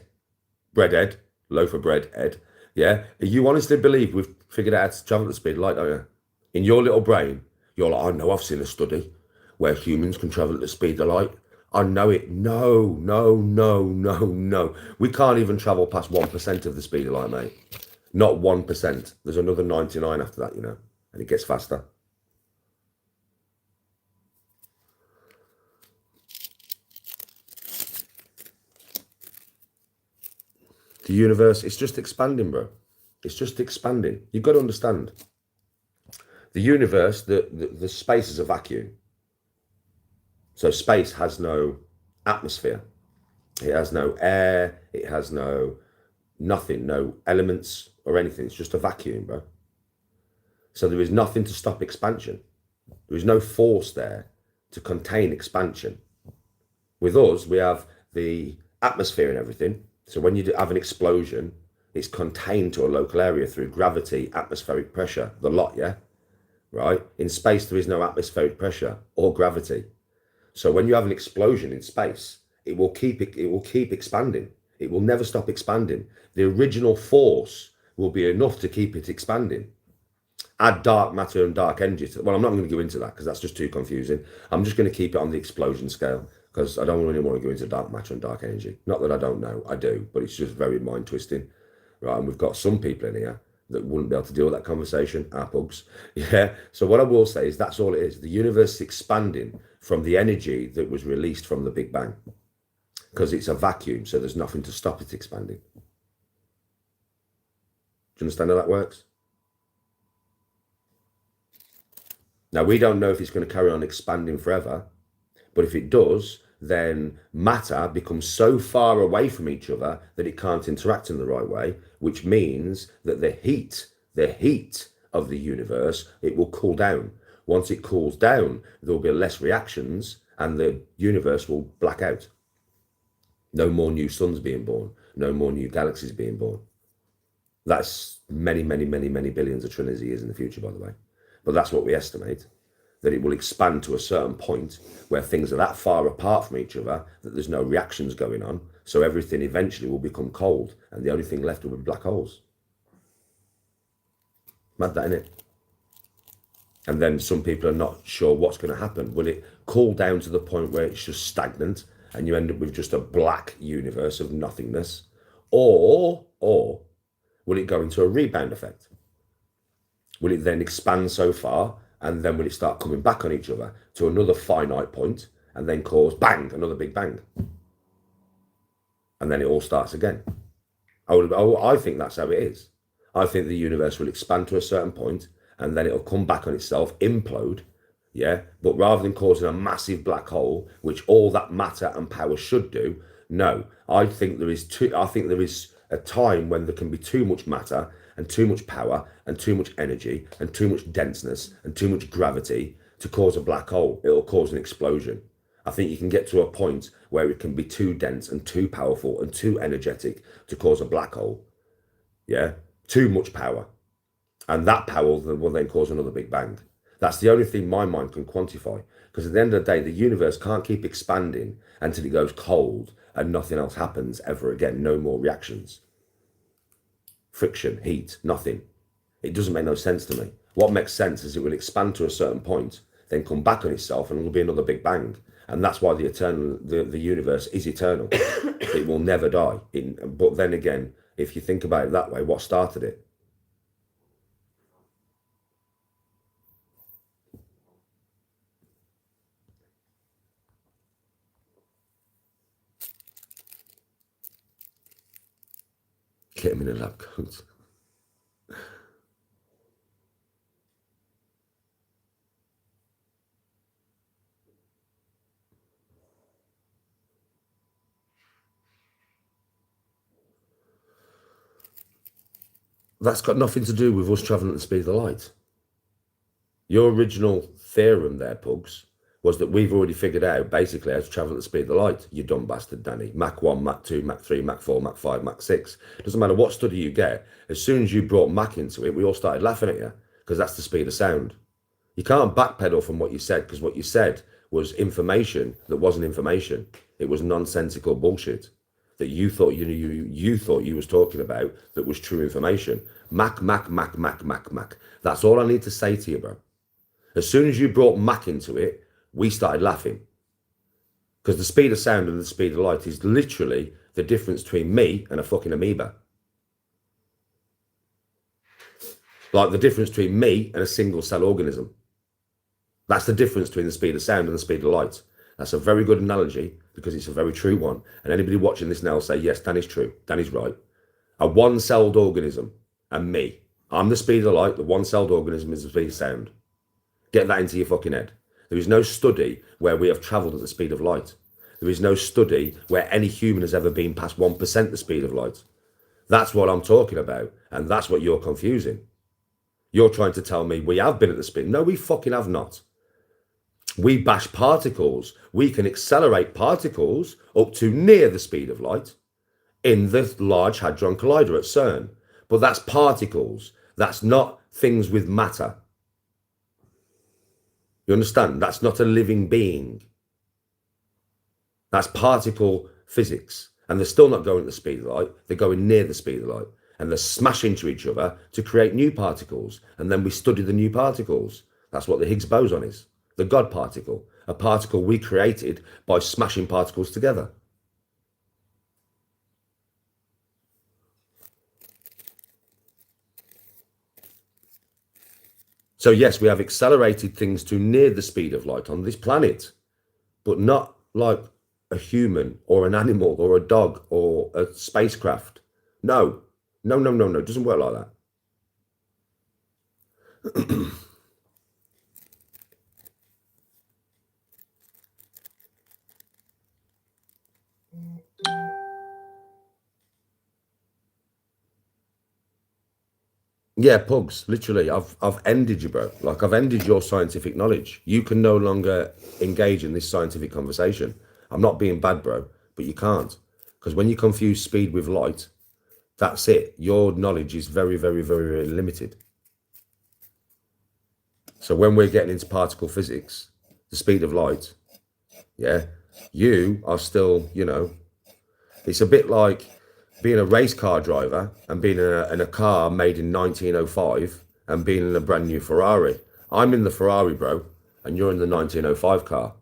loaf of bread head. Yeah, you honestly believe we've figured out how to travel at the speed of light, don't you? In your little brain, you're like, I know I've seen a study where humans can travel at the speed of light. I know it. No. We can't even travel past 1% of the speed of light, mate. Not 1%. There's another 99 after that, you know, and it gets faster. The universe, it's just expanding, bro. It's just expanding. You've got to understand. The universe, the space is a vacuum. So space has no atmosphere. It has no air. It has nothing, no elements or anything. It's just a vacuum, bro. So there is nothing to stop expansion. There is no force there to contain expansion. With us, we have the atmosphere and everything. So when you have an explosion, it's contained to a local area through gravity, atmospheric pressure, the lot, yeah? Right? In space, there is no atmospheric pressure or gravity. So when you have an explosion in space, it will keep expanding. It will never stop expanding. The original force will be enough to keep it expanding. Add dark matter and dark energy to, well, I'm not going to go into that because that's just too confusing. I'm just going to keep it on the explosion scale because I don't really want to go into dark matter and dark energy. Not that I don't know, I do, but it's just very mind twisting, right? And we've got some people in here that wouldn't be able to deal with that conversation, our pugs. Yeah. So what I will say is that's all it is. The universe is expanding from the energy that was released from the Big Bang because it's a vacuum, so there's nothing to stop it expanding. Do you understand how that works? Now, we don't know if it's going to carry on expanding forever, but if it does, then matter becomes so far away from each other that it can't interact in the right way, which means that the heat of the universe, it will cool down. Once it cools down, there'll be less reactions and the universe will black out. No more new suns being born, no more new galaxies being born. That's many, many, many, many billions of trillions of years in the future, by the way. But that's what we estimate, that it will expand to a certain point where things are that far apart from each other that there's no reactions going on. So everything eventually will become cold and the only thing left will be black holes. Mad that, innit? And then some people are not sure what's going to happen. Will it cool down to the point where it's just stagnant and you end up with just a black universe of nothingness? Or will it go into a rebound effect? Will it then expand so far and then will it start coming back on each other to another finite point and then cause bang, another big bang? And then it all starts again. I think that's how it is. I think the universe will expand to a certain point and then it'll come back on itself, implode, yeah? But rather than causing a massive black hole, which all that matter and power should do, no. I think there is a time when there can be too much matter and too much power and too much energy and too much denseness and too much gravity to cause a black hole. It'll cause an explosion. I think you can get to a point where it can be too dense and too powerful and too energetic to cause a black hole. Yeah, too much power. And that power will then cause another big bang. That's the only thing my mind can quantify. Because at the end of the day, the universe can't keep expanding until it goes cold and nothing else happens ever again. No more reactions. Friction, heat, nothing. It doesn't make no sense to me. What makes sense is it will expand to a certain point, then come back on itself and it'll be another big bang. And that's why the universe is eternal. It will never die. But then again, if you think about it that way, what started it? Get him in a lab coat. That's got nothing to do with us travelling at the speed of the light. Your original theorem there, Pugs, was that we've already figured out basically how to travel at the speed of the light. You dumb bastard, Danny. Mach 1, Mach 2, Mach 3, Mach 4, Mach 5, Mach 6. Doesn't matter what study you get. As soon as you brought Mach into it, we all started laughing at you because that's the speed of sound. You can't backpedal from what you said because what you said was information that wasn't information. It was nonsensical bullshit that you thought you thought you was talking about that was true information. Mach. That's all I need to say to you, bro. As soon as you brought Mach into it, we started laughing. Because the speed of sound and the speed of light is literally the difference between me and a fucking amoeba. Like the difference between me and a single cell organism. That's the difference between the speed of sound and the speed of light. That's a very good analogy because it's a very true one. And anybody watching this now will say, yes, Danny's true. Danny's right. A one-celled organism and me. I'm the speed of light. The one-celled organism is the speed of sound. Get that into your fucking head. There is no study where we have travelled at the speed of light. There is no study where any human has ever been past 1% the speed of light. That's what I'm talking about. And that's what you're confusing. You're trying to tell me we have been at the speed. No, we fucking have not. We bash particles. We can accelerate particles up to near the speed of light in the Large Hadron Collider at CERN. But that's particles. That's not things with matter. You understand? That's not a living being. That's particle physics. And they're still not going at the speed of light. They're going near the speed of light. And they smash into each other to create new particles. And then we study the new particles. That's what the Higgs boson is. The God particle. A particle we created by smashing particles together. So yes, we have accelerated things to near the speed of light on this planet, but not like a human or an animal or a dog or a spacecraft. No. It doesn't work like that. Yeah, pugs, literally. I've ended you, bro. Like, I've ended your scientific knowledge. You can no longer engage in this scientific conversation. I'm not being bad, bro, but you can't. Because when you confuse speed with light, that's it. Your knowledge is very, very, very, very limited. So when we're getting into particle physics, the speed of light, yeah, you are still, you know, it's a bit like being a race car driver and being in a car made in 1905 and being in a brand new Ferrari. I'm in the Ferrari, bro, and you're in the 1905 car.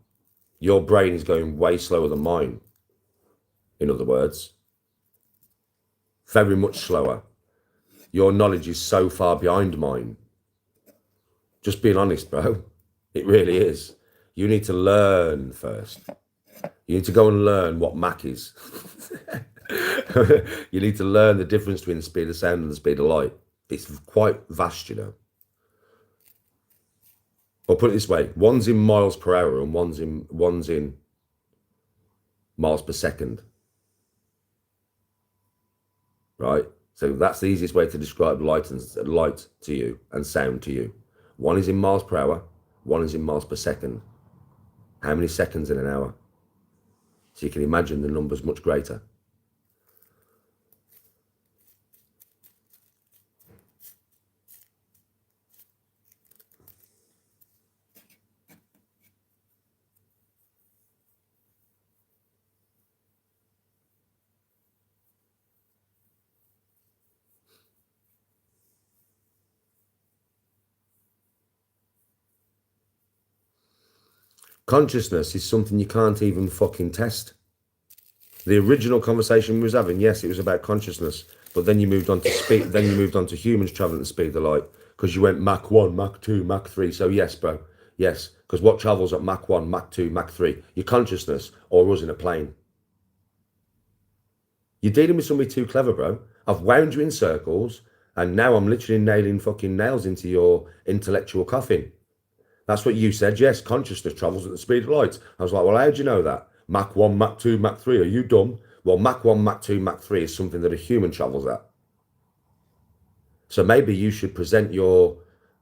Your brain is going way slower than mine, in other words. Very much slower. Your knowledge is so far behind mine. Just being honest, bro. It really is. You need to learn first. You need to go and learn what Mach is. You need to learn the difference between the speed of sound and the speed of light. It's quite vast, you know. Or put it this way, one's in miles per hour and one's in miles per second. Right? So that's the easiest way to describe light to you and sound to you. One is in miles per hour, one is in miles per second. How many seconds in an hour? So you can imagine the number's much greater. Consciousness is something you can't even fucking test. The original conversation we was having, yes, it was about consciousness, but then you moved on to speed. Then you moved on to humans traveling at the speed of light because you went Mach 1, Mach 2, Mach 3. So yes, bro, yes, because what travels at Mach 1, Mach 2, Mach 3? Your consciousness or us in a plane. You're dealing with somebody too clever, bro. I've wound you in circles, and now I'm literally nailing fucking nails into your intellectual coffin. That's what you said. Yes, consciousness travels at the speed of light. I was like, well, how do you know that? Mach 1, Mach 2, Mach 3. Are you dumb? Well, Mach 1, Mach 2, Mach 3 is something that a human travels at. So maybe you should present your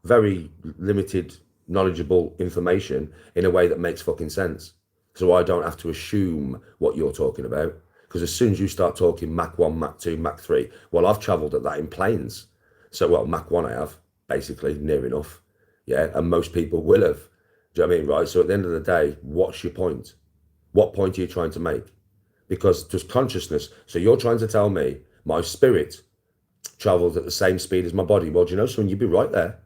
very limited, knowledgeable information in a way that makes fucking sense. So I don't have to assume what you're talking about. Because as soon as you start talking Mach 1, Mach 2, Mach 3, well, I've travelled at that in planes. So, well, Mach 1 I have, basically, near enough. Yeah, and most people will have. Do you know what I mean? Right. So at the end of the day, what's your point? What point are you trying to make? Because just consciousness. So you're trying to tell me my spirit travels at the same speed as my body. Well, do you know something? You'd be right there.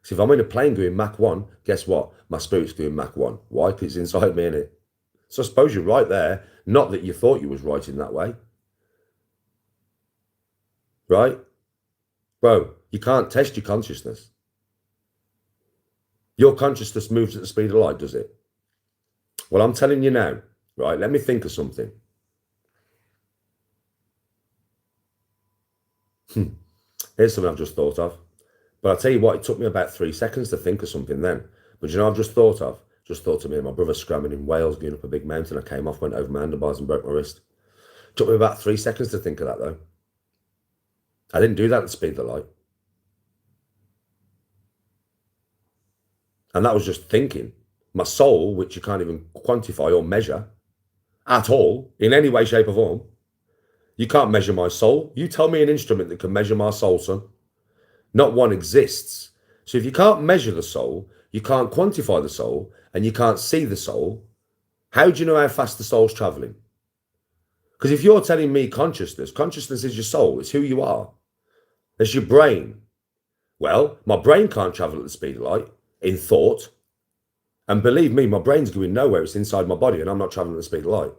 So if I'm in a plane going Mach 1, guess what? My spirit's doing Mach 1. Why? Because it's inside me, innit? So I suppose you're right there. Not that you thought you was right in that way. Right? Bro, you can't test your consciousness. Your consciousness moves at the speed of light, does it? Well, I'm telling you now, right? Let me think of something. Here's something I've just thought of. But I'll tell you what, it took me about 3 seconds to think of something then. But you know I've just thought of? Just thought of me and my brother scramming in Wales, going up a big mountain. I came off, went over my handlebars and broke my wrist. Took me about 3 seconds to think of that, though. I didn't do that at the speed of the light. And that was just thinking. My soul, which you can't even quantify or measure at all in any way, shape, or form. You can't measure my soul. You tell me an instrument that can measure my soul, son. Not one exists. So if you can't measure the soul, you can't quantify the soul, and you can't see the soul, how do you know how fast the soul's traveling? Because if you're telling me consciousness is your soul, it's who you are. It's your brain. Well, my brain can't travel at the speed of light in thought. And believe me, my brain's going nowhere. It's inside my body, and I'm not traveling at the speed of light.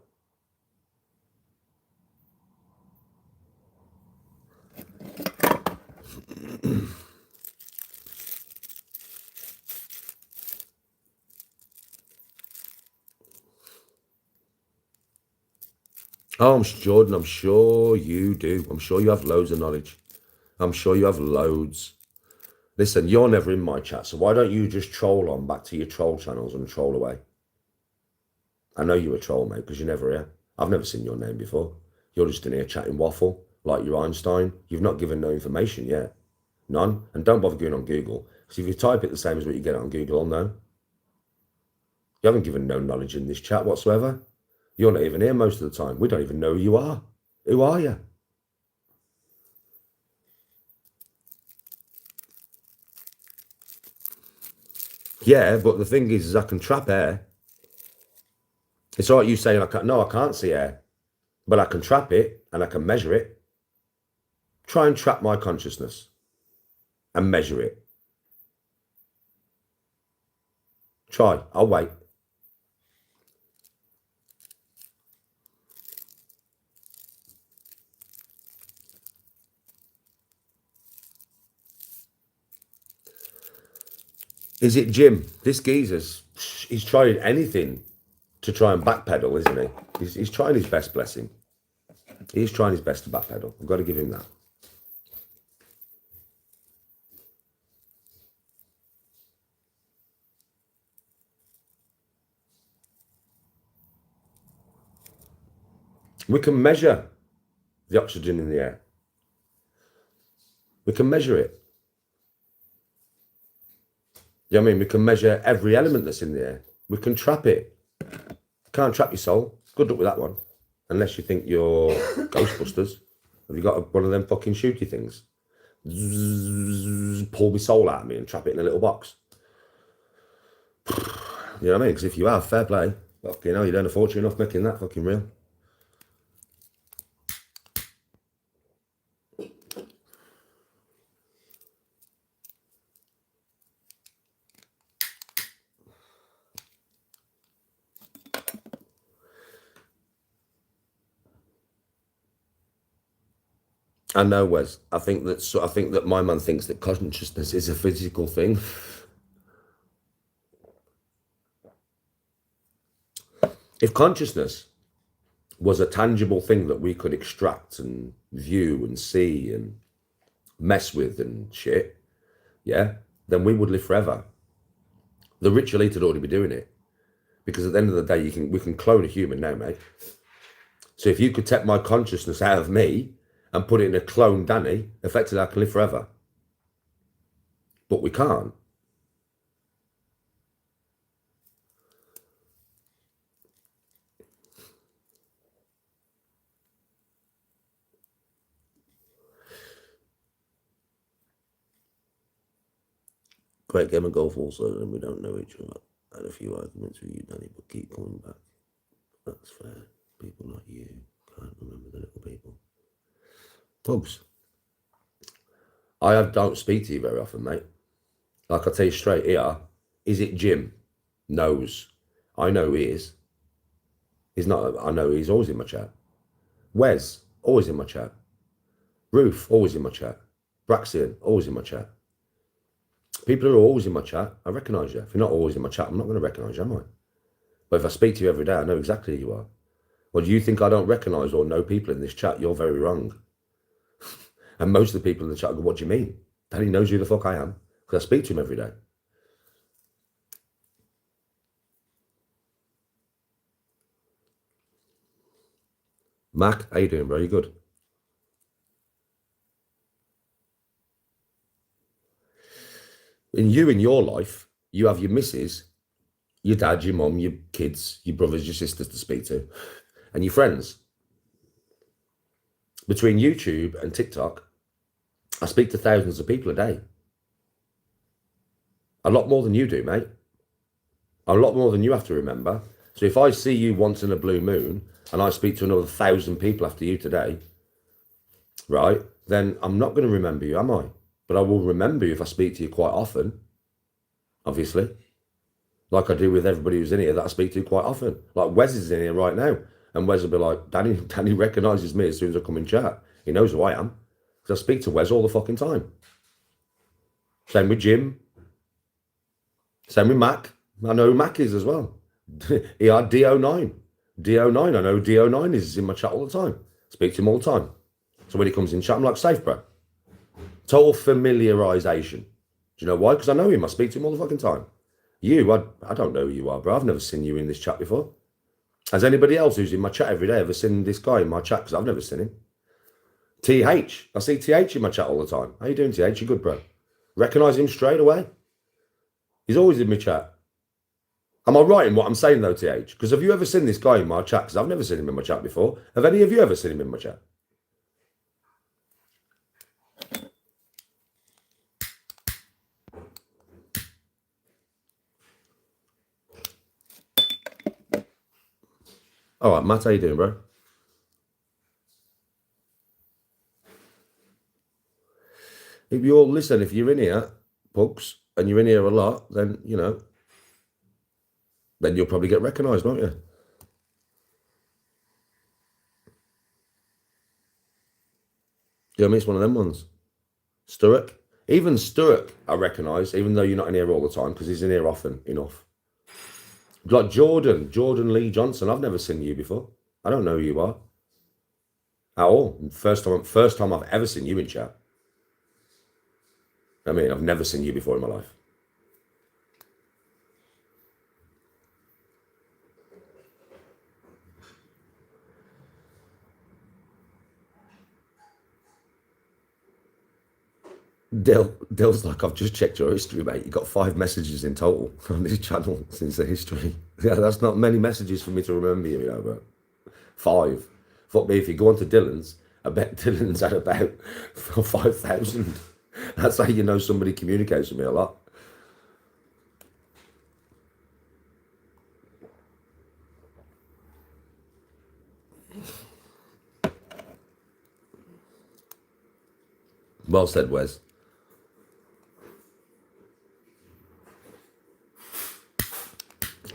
Oh, Jordan, I'm sure you do. I'm sure you have loads of knowledge. I'm sure you have loads. Listen, you're never in my chat, so why don't you just troll on back to your troll channels and troll away? I know you're a troll, mate, because you're never here. I've never seen your name before. You're just in here chatting waffle, like you're Einstein. You've not given no information yet. None. And don't bother going on Google, because if you type it the same as what you get on Google, I'll know. You haven't given no knowledge in this chat whatsoever. You're not even here most of the time. We don't even know who you are. Who are you? Yeah, but the thing is I can trap air. It's all right you saying I can't see air, but I can trap it and I can measure it. Try and trap my consciousness and measure it. Try. I'll wait. Is it Jim? This geezer's, he's trying anything to try and backpedal, isn't he? He's trying his best, bless him. He's trying his best to backpedal. I've got to give him that. We can measure the oxygen in the air. We can measure it. You know what I mean? We can measure every element that's in the air. We can trap it. Can't trap your soul. Good luck with that one. Unless you think you're Ghostbusters. Have you got one of them fucking shooty things? Zzz, pull my soul out of me and trap it in a little box. You know what I mean? Because if you have, fair play. Fucking hell, you don't a fortune off making that fucking real. I know, Wes. I think that my man thinks that consciousness is a physical thing. If consciousness was a tangible thing that we could extract and view and see and mess with and shit, yeah, then we would live forever. The rich elite would already be doing it. Because at the end of the day, we can clone a human now, mate. So if you could take my consciousness out of me and put it in a clone Danny, effectively I can live forever. But we can't. Great game of golf also, and we don't know each other. I had a few arguments with you, Danny, but keep coming back. That's fair. People like you can't remember the little people. Tubbs, I don't speak to you very often, mate. Like I tell you straight here, is it Jim? Knows. I know he is. He's not. I know he's always in my chat. Wes, always in my chat. Ruth, always in my chat. Braxian, always in my chat. People who are always in my chat, I recognise you. If you're not always in my chat, I'm not going to recognise you, am I? But if I speak to you every day, I know exactly who you are. Well, do you think I don't recognise or know people in this chat? You're very wrong. And most of the people in the chat go, what do you mean? Danny knows who the fuck I am. Because I speak to him every day. Mac, how you doing, bro? You good? In your life, you have your missus your dad, your mum, your kids, your brothers, your sisters to speak to, and your friends. Between YouTube and TikTok, I speak to thousands of people a day. A lot more than you do, mate. A lot more than you have to remember. So if I see you once in a blue moon and I speak to another 1,000 people after you today, right, then I'm not going to remember you, am I? But I will remember you if I speak to you quite often, obviously. Like I do with everybody who's in here that I speak to quite often. Like Wes is in here right now. And Wes will be like, Danny recognises me as soon as I come in chat. He knows who I am. Because I speak to Wes all the fucking time. Same with Jim. Same with Mac. I know who Mac is as well. He had D09. D09, I know D09 is in my chat all the time. Speak to him all the time. So when he comes in chat, I'm like, safe, bro. Total familiarisation. Do you know why? Because I know him. I speak to him all the fucking time. You, I don't know who you are, bro. I've never seen you in this chat before. Has anybody else who's in my chat every day ever seen this guy in my chat? Because I've never seen him. TH. I see TH in my chat all the time. How you doing, TH? You good, bro? Recognise him straight away. He's always in my chat. Am I right in what I'm saying, though, TH? Because have you ever seen this guy in my chat? Because I've never seen him in my chat before. Have any of you ever seen him in my chat? All right, Matt, how you doing, bro? If you're in here, Pugs, and you're in here a lot, then, you know, then you'll probably get recognised, won't you? Do you know what I mean? It's one of them ones. Sturrock. Even Sturrock, I recognise, even though you're not in here all the time, because he's in here often enough. Like Jordan Lee Johnson, I've never seen you before. I don't know who you are at all. First time I've ever seen you in chat. I mean, I've never seen you before in my life. Dill's like, I've just checked your history, mate. You got 5 messages in total on this channel since the history. Yeah, that's not many messages for me to remember you know, but 5. Fuck me, if you go on to Dylan's, I bet Dylan's had about 5,000. That's how you know somebody communicates with me a lot. Well said, Wes.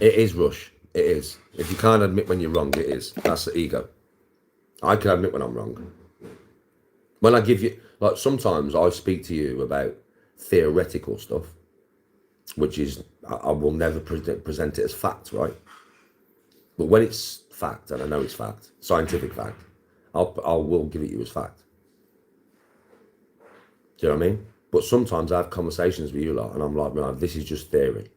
It is Rush. It is. If you can't admit when you're wrong, it is. That's the ego. I can admit when I'm wrong. When I give you, like, sometimes I speak to you about theoretical stuff, which is, I will never present it as fact, right? But when it's fact, and I know it's fact, scientific fact, I will give it you as fact. Do you know what I mean? But sometimes I have conversations with you lot, and I'm like, right, this is just theory.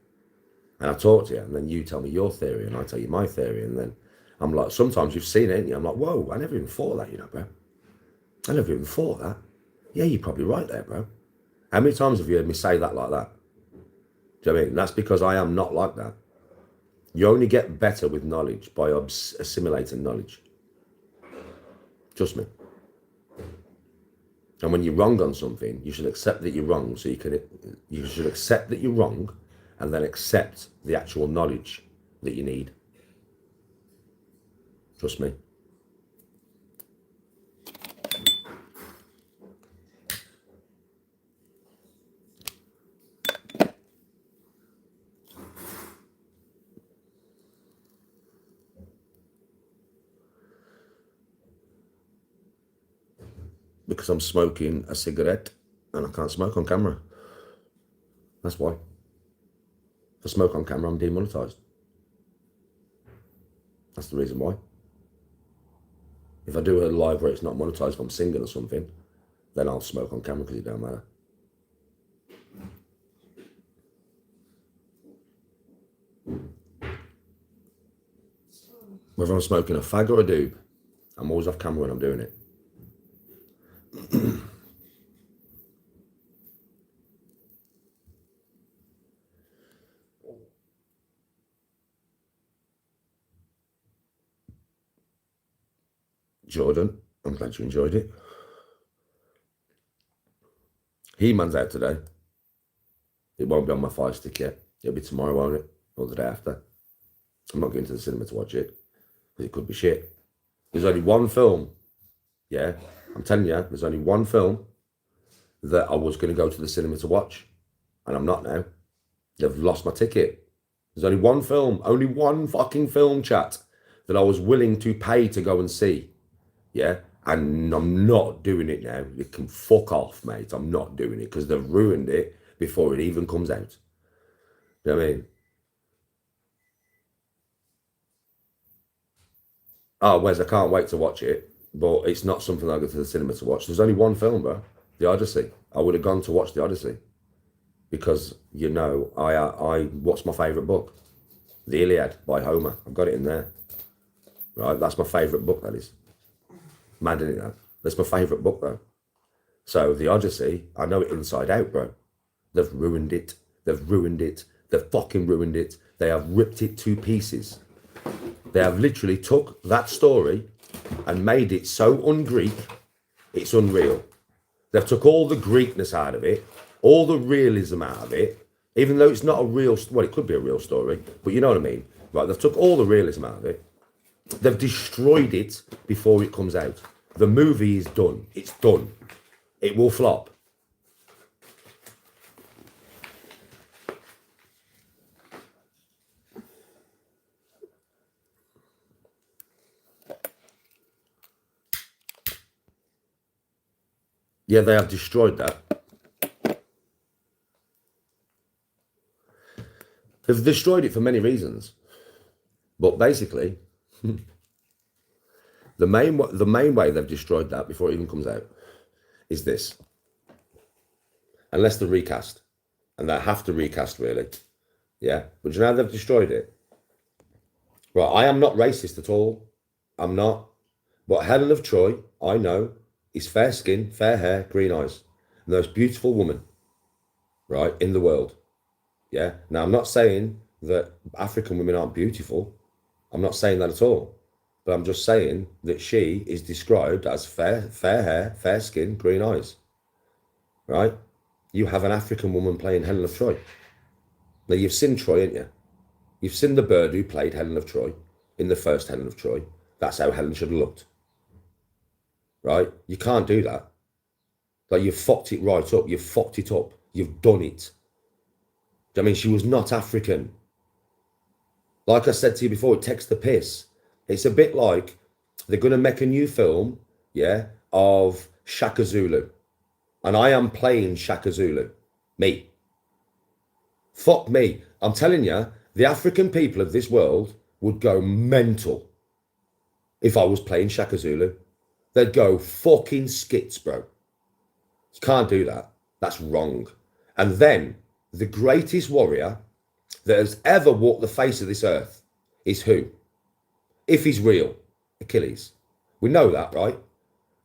And I talk to you, and then you tell me your theory, and I tell you my theory, and then I'm like, sometimes you've seen it, ain't you? I'm like, whoa, I never even thought of that, you know, bro. I never even thought of that. Yeah, you're probably right there, bro. How many times have you heard me say that like that? Do you know what I mean? That's because I am not like that. You only get better with knowledge by assimilating knowledge. Trust me. And when you're wrong on something, you should accept that you're wrong. So you should accept that you're wrong, and then accept the actual knowledge that you need. Trust me. Because I'm smoking a cigarette and I can't smoke on camera. That's why. If I smoke on camera, I'm demonetized. That's the reason why. If I do a live where it's not monetized, if I'm singing or something, then I'll smoke on camera because it don't matter. Whether I'm smoking a fag or a doob, I'm always off camera when I'm doing it. Jordan, I'm glad you enjoyed it. He-Man's out today. It won't be on my Fire Stick yet. It'll be tomorrow, won't it? Or the day after. I'm not going to the cinema to watch it, because it could be shit. There's only one film, yeah, I'm telling you, there's only one film that I was going to go to the cinema to watch, and I'm not now. They've lost my ticket. There's only one film, only one fucking film, chat, that I was willing to pay to go and see, yeah, and I'm not doing it now. You can fuck off, mate. I'm not doing it, because they've ruined it before it even comes out. You know what I mean? Oh, Wes, I can't wait to watch it, but it's not something I go to the cinema to watch. There's only one film, bro. The Odyssey. I would have gone to watch The Odyssey, because, you know, what's my favourite book? The Iliad by Homer. I've got it in there. Right, that's my favourite book, that is. Mad, isn't it, that? That's my favourite book, though. So, The Odyssey, I know it inside out, bro. They've ruined it. They've ruined it. They've fucking ruined it. They have ripped it to pieces. They have literally took that story and made it so un-Greek, it's unreal. They've took all the Greekness out of it, all the realism out of it, even though it's not a real, well, it could be a real story, but you know what I mean? Right, they've took all the realism out of it. They've destroyed it before it comes out. The movie is done. It's done. It will flop. Yeah, they have destroyed that. They've destroyed it for many reasons. But basically, the main way they've destroyed that before it even comes out is this. Unless they recast. And they have to recast, really. Yeah? But you know how they've destroyed it? Right, I am not racist at all. I'm not. But Helen of Troy, I know, is fair skin, fair hair, green eyes. The most beautiful woman, right, in the world. Yeah? Now, I'm not saying that African women aren't beautiful. I'm not saying that at all. But I'm just saying that she is described as fair hair, fair skin, green eyes. Right? You have an African woman playing Helen of Troy. Now, you've seen Troy, haven't you? You've seen the bird who played Helen of Troy in the first Helen of Troy. That's how Helen should have looked. Right? You can't do that. Like, you've fucked it right up. You've fucked it up. You've done it. I mean, she was not African. Like I said to you before, it takes the piss. It's a bit like they're going to make a new film, yeah, of Shaka Zulu. And I am playing Shaka Zulu. Me. Fuck me. I'm telling you, the African people of this world would go mental if I was playing Shaka Zulu. They'd go fucking skits, bro. You can't do that. That's wrong. And then the greatest warrior that has ever walked the face of this earth is who? If he's real, Achilles. We know that, right?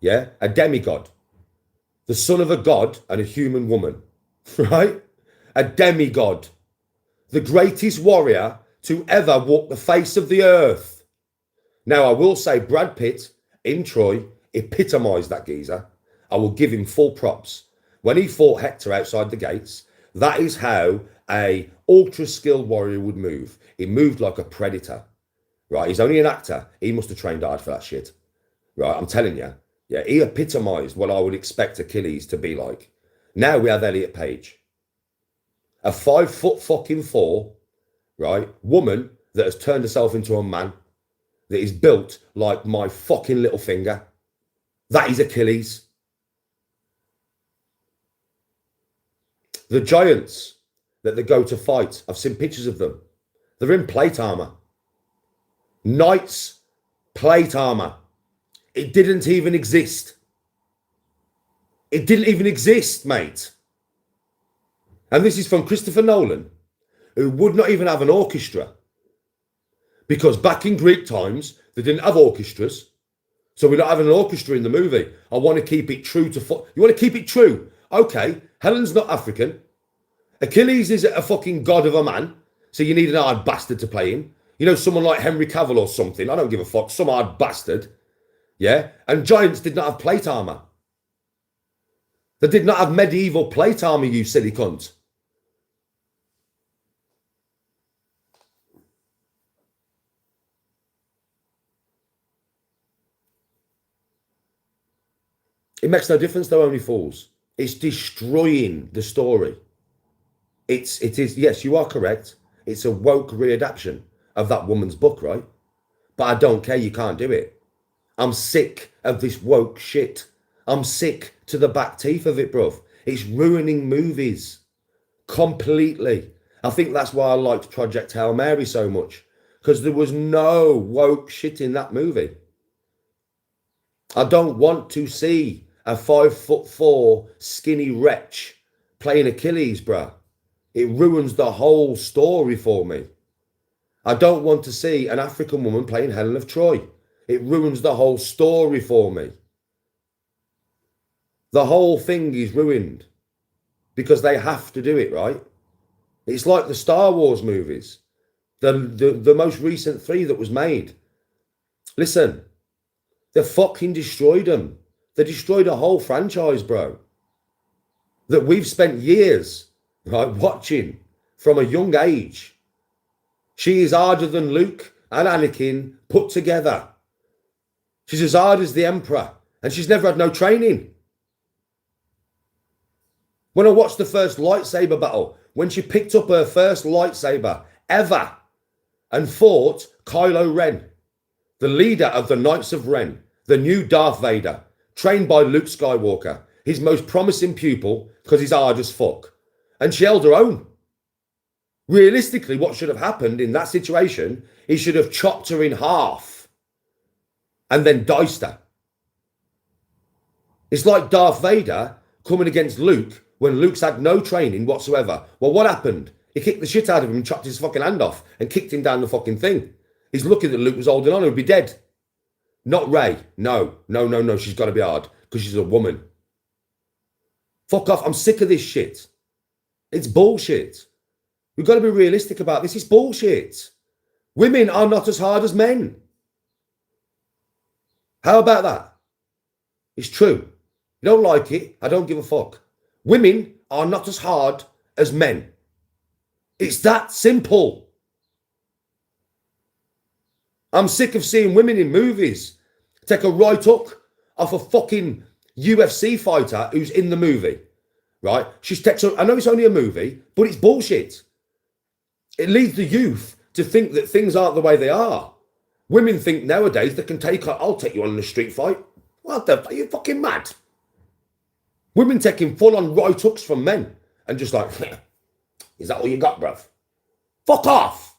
Yeah? A demigod. The son of a god and a human woman, right? A demigod. The greatest warrior to ever walk the face of the earth. Now, I will say Brad Pitt in Troy epitomised that geezer. I will give him full props. When he fought Hector outside the gates, that is how a ultra-skilled warrior would move. He moved like a predator, right? He's only an actor. He must have trained hard for that shit, right? I'm telling you. Yeah, he epitomised what I would expect Achilles to be like. Now we have Elliot Page. A 5'4", right, woman that has turned herself into a man, that is built like my fucking little finger. That is Achilles. The giants that they go to fight, I've seen pictures of them. They're in plate armor. Knights, plate armor. It didn't even exist. It didn't even exist, mate. And this is from Christopher Nolan, who would not even have an orchestra. Because back in Greek times, they didn't have orchestras. So we're not having an orchestra in the movie. I want to keep it true to... You want to keep it true? Okay, Helen's not African. Achilles is a fucking god of a man. So you need an hard bastard to play him. You know, someone like Henry Cavill or something. I don't give a fuck. Some hard bastard. Yeah? And giants did not have plate armor. They did not have medieval plate armor, you silly cunt. It makes no difference though, Only Fools. It's destroying the story. It is, yes, you are correct. It's a woke readaptation of that woman's book, right? But I don't care, you can't do it. I'm sick of this woke shit. I'm sick to the back teeth of it, bruv. It's ruining movies completely. I think that's why I liked Project Hail Mary so much, because there was no woke shit in that movie. I don't want to see a 5'4" skinny wretch playing Achilles, bruh. It ruins the whole story for me. I don't want to see an African woman playing Helen of Troy. It ruins the whole story for me. The whole thing is ruined because they have to do it, right? It's like the Star Wars movies, the most recent 3 that was made. Listen, they fucking destroyed them. They destroyed a whole franchise, bro, that we've spent years, right, watching from a young age. She is harder than Luke and Anakin put together. She's as hard as the Emperor, and she's never had no training. When I watched the first lightsaber battle, when she picked up her first lightsaber ever and fought Kylo Ren, the leader of the Knights of Ren, the new Darth Vader, trained by Luke Skywalker, his most promising pupil, because he's hard as fuck. And she held her own. Realistically, what should have happened in that situation, he should have chopped her in half and then diced her. It's like Darth Vader coming against Luke when Luke's had no training whatsoever. Well, what happened? He kicked the shit out of him and chopped his fucking hand off and kicked him down the fucking thing. He's lucky that Luke was holding on and would be dead. Not Rey. No. She's got to be hard because she's a woman. Fuck off. I'm sick of this shit. It's bullshit. We've got to be realistic about this. It's bullshit. Women are not as hard as men. How about that? It's true. You don't like it, I don't give a fuck. Women are not as hard as men. It's that simple. I'm sick of seeing women in movies take a right hook off a fucking UFC fighter who's in the movie, right? I know it's only a movie, but it's bullshit. It leads the youth to think that things aren't the way they are. Women think nowadays they can I'll take you on in a street fight. What the fuck? Are you fucking mad? Women taking full-on right hooks from men and just like, is that all you got, bruv? Fuck off.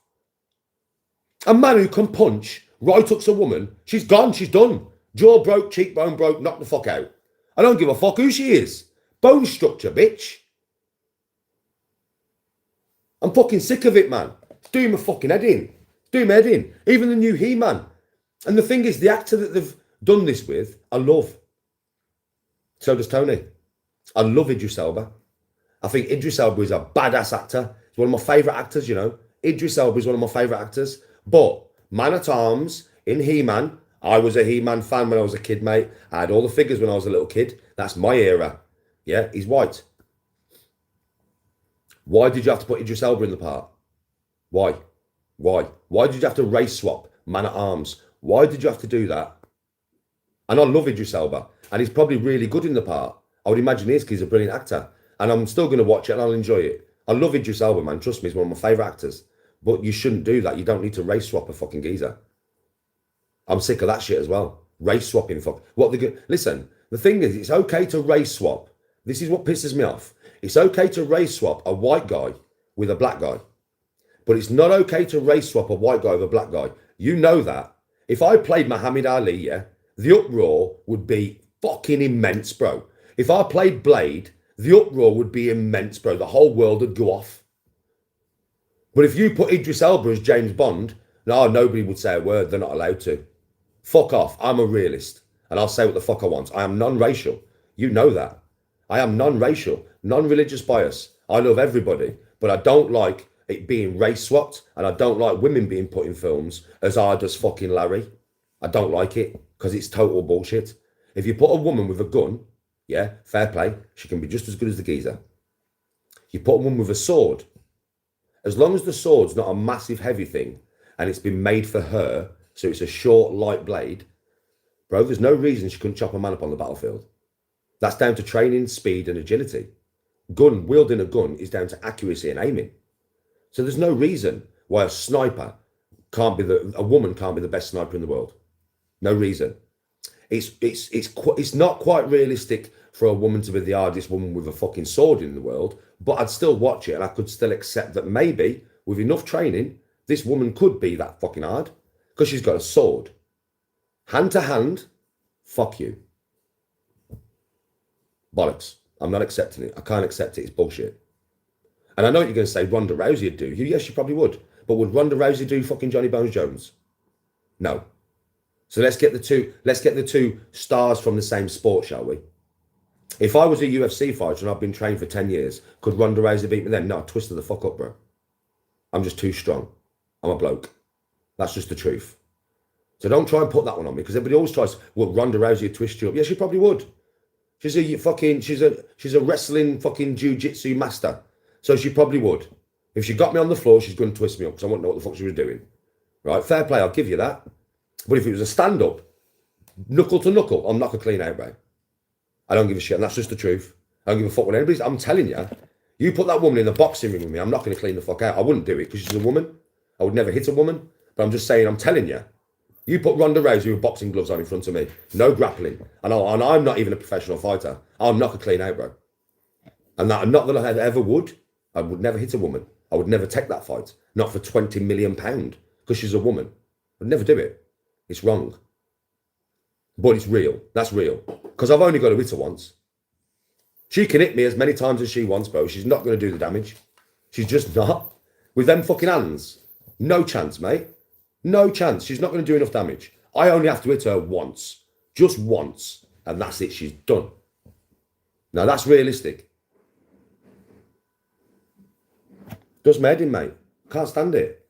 A man who can punch right hooks a woman, she's gone, she's done. Jaw broke, cheekbone broke, knock the fuck out. I don't give a fuck who she is. Bone structure, bitch. I'm fucking sick of it, man. It's doing my fucking head in. It's doing my head in. Even the new He-Man. And the thing is, the actor that they've done this with, I love. So does Tony. I love Idris Elba. I think Idris Elba is a badass actor. He's one of my favourite actors, you know. Idris Elba is one of my favourite actors. But Man-at-Arms in He-Man, I was a He-Man fan when I was a kid, mate. I had all the figures when I was a little kid. That's my era. Yeah, he's white. Why did you have to put Idris Elba in the part? Why? Why did you have to race swap Man-at-Arms? Why did you have to do that? And I love Idris Elba. And he's probably really good in the part. I would imagine he is because he's a brilliant actor. And I'm still going to watch it and I'll enjoy it. I love Idris Elba, man. Trust me, he's one of my favourite actors. But you shouldn't do that. You don't need to race swap a fucking geezer. I'm sick of that shit as well. Race swapping. Listen, the thing is, it's okay to race swap. This is what pisses me off. It's okay to race swap a white guy with a black guy. But it's not okay to race swap a white guy with a black guy. You know that. If I played Muhammad Ali, yeah, the uproar would be fucking immense, bro. If I played Blade, the uproar would be immense, bro. The whole world would go off. But if you put Idris Elba as James Bond, no, nobody would say a word. They're not allowed to. Fuck off. I'm a realist. And I'll say what the fuck I want. I am non-racial. You know that. I am non-racial, non-religious bias. I love everybody. But I don't like it being race swapped. And I don't like women being put in films as hard as fucking Larry. I don't like it because it's total bullshit. If you put a woman with a gun, yeah, fair play, she can be just as good as the geezer. You put a woman with a sword, as long as the sword's not a massive heavy thing and it's been made for her, so it's a short, light blade, bro, there's no reason she couldn't chop a man up on the battlefield. That's down to training, speed, and agility. Wielding a gun is down to accuracy and aiming. So there's no reason why a sniper a woman can't be the best sniper in the world. No reason. It's not quite realistic for a woman to be the hardest woman with a fucking sword in the world, but I'd still watch it and I could still accept that maybe with enough training, this woman could be that fucking hard because she's got a sword. Hand to hand, fuck you. Bollocks. I'm not accepting it. I can't accept it. It's bullshit. And I know what you're going to say, Ronda Rousey would do. Yes, she probably would. But would Ronda Rousey do fucking Johnny Bones Jones? No. So let's get the two stars from the same sport, shall we? If I was a UFC fighter and I've been trained for 10 years, could Ronda Rousey beat me then? No, twist her the fuck up, bro. I'm just too strong. I'm a bloke. That's just the truth. So don't try and put that one on me, because everybody always tries, well, Ronda Rousey would twist you up. Yeah, she probably would. She's a wrestling fucking jiu-jitsu master. So she probably would. If she got me on the floor, she's going to twist me up because I wouldn't know what the fuck she was doing. Right? Fair play, I'll give you that. But if it was a stand-up, knuckle to knuckle, I'll knock her clean out, bro. I don't give a shit, and that's just the truth. I don't give a fuck what anybody's. I'm telling you, you put that woman in the boxing ring with me, I'm not going to clean the fuck out. I wouldn't do it because she's a woman. I would never hit a woman. But I'm just saying, I'm telling you, you put Ronda Rousey with boxing gloves on in front of me, no grappling, and I'm not even a professional fighter. I'll knock her clean out, bro. And that, not that I ever would. I would never hit a woman. I would never take that fight. Not for £20 million because she's a woman. I'd never do it. It's wrong. But it's real. That's real. Because I've only got to hit her once. She can hit me as many times as she wants, bro. She's not going to do the damage. She's just not. With them fucking hands, no chance, mate. No chance. She's not going to do enough damage. I only have to hit her once. Just once. And that's it. She's done. Now, that's realistic. Does my head in, mate. Can't stand it.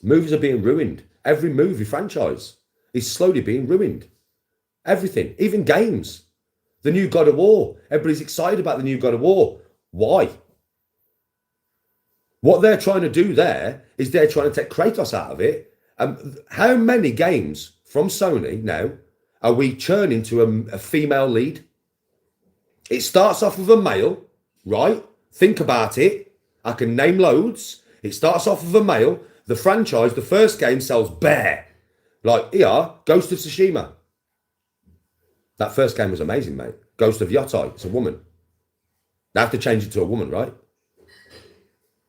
Movies are being ruined. Every movie franchise is slowly being ruined. Everything. Even games. The new God of War. Everybody's excited about the new God of War. Why? What they're trying to do there is they're trying to take Kratos out of it. How many games from Sony now are we churning to a female lead? It starts off with a male, right? Think about it. I can name loads. It starts off with a male. The franchise, the first game sells bare. Like, here, Ghost of Tsushima. That first game was amazing, mate. Ghost of Yotei, it's a woman. They have to change it to a woman, right?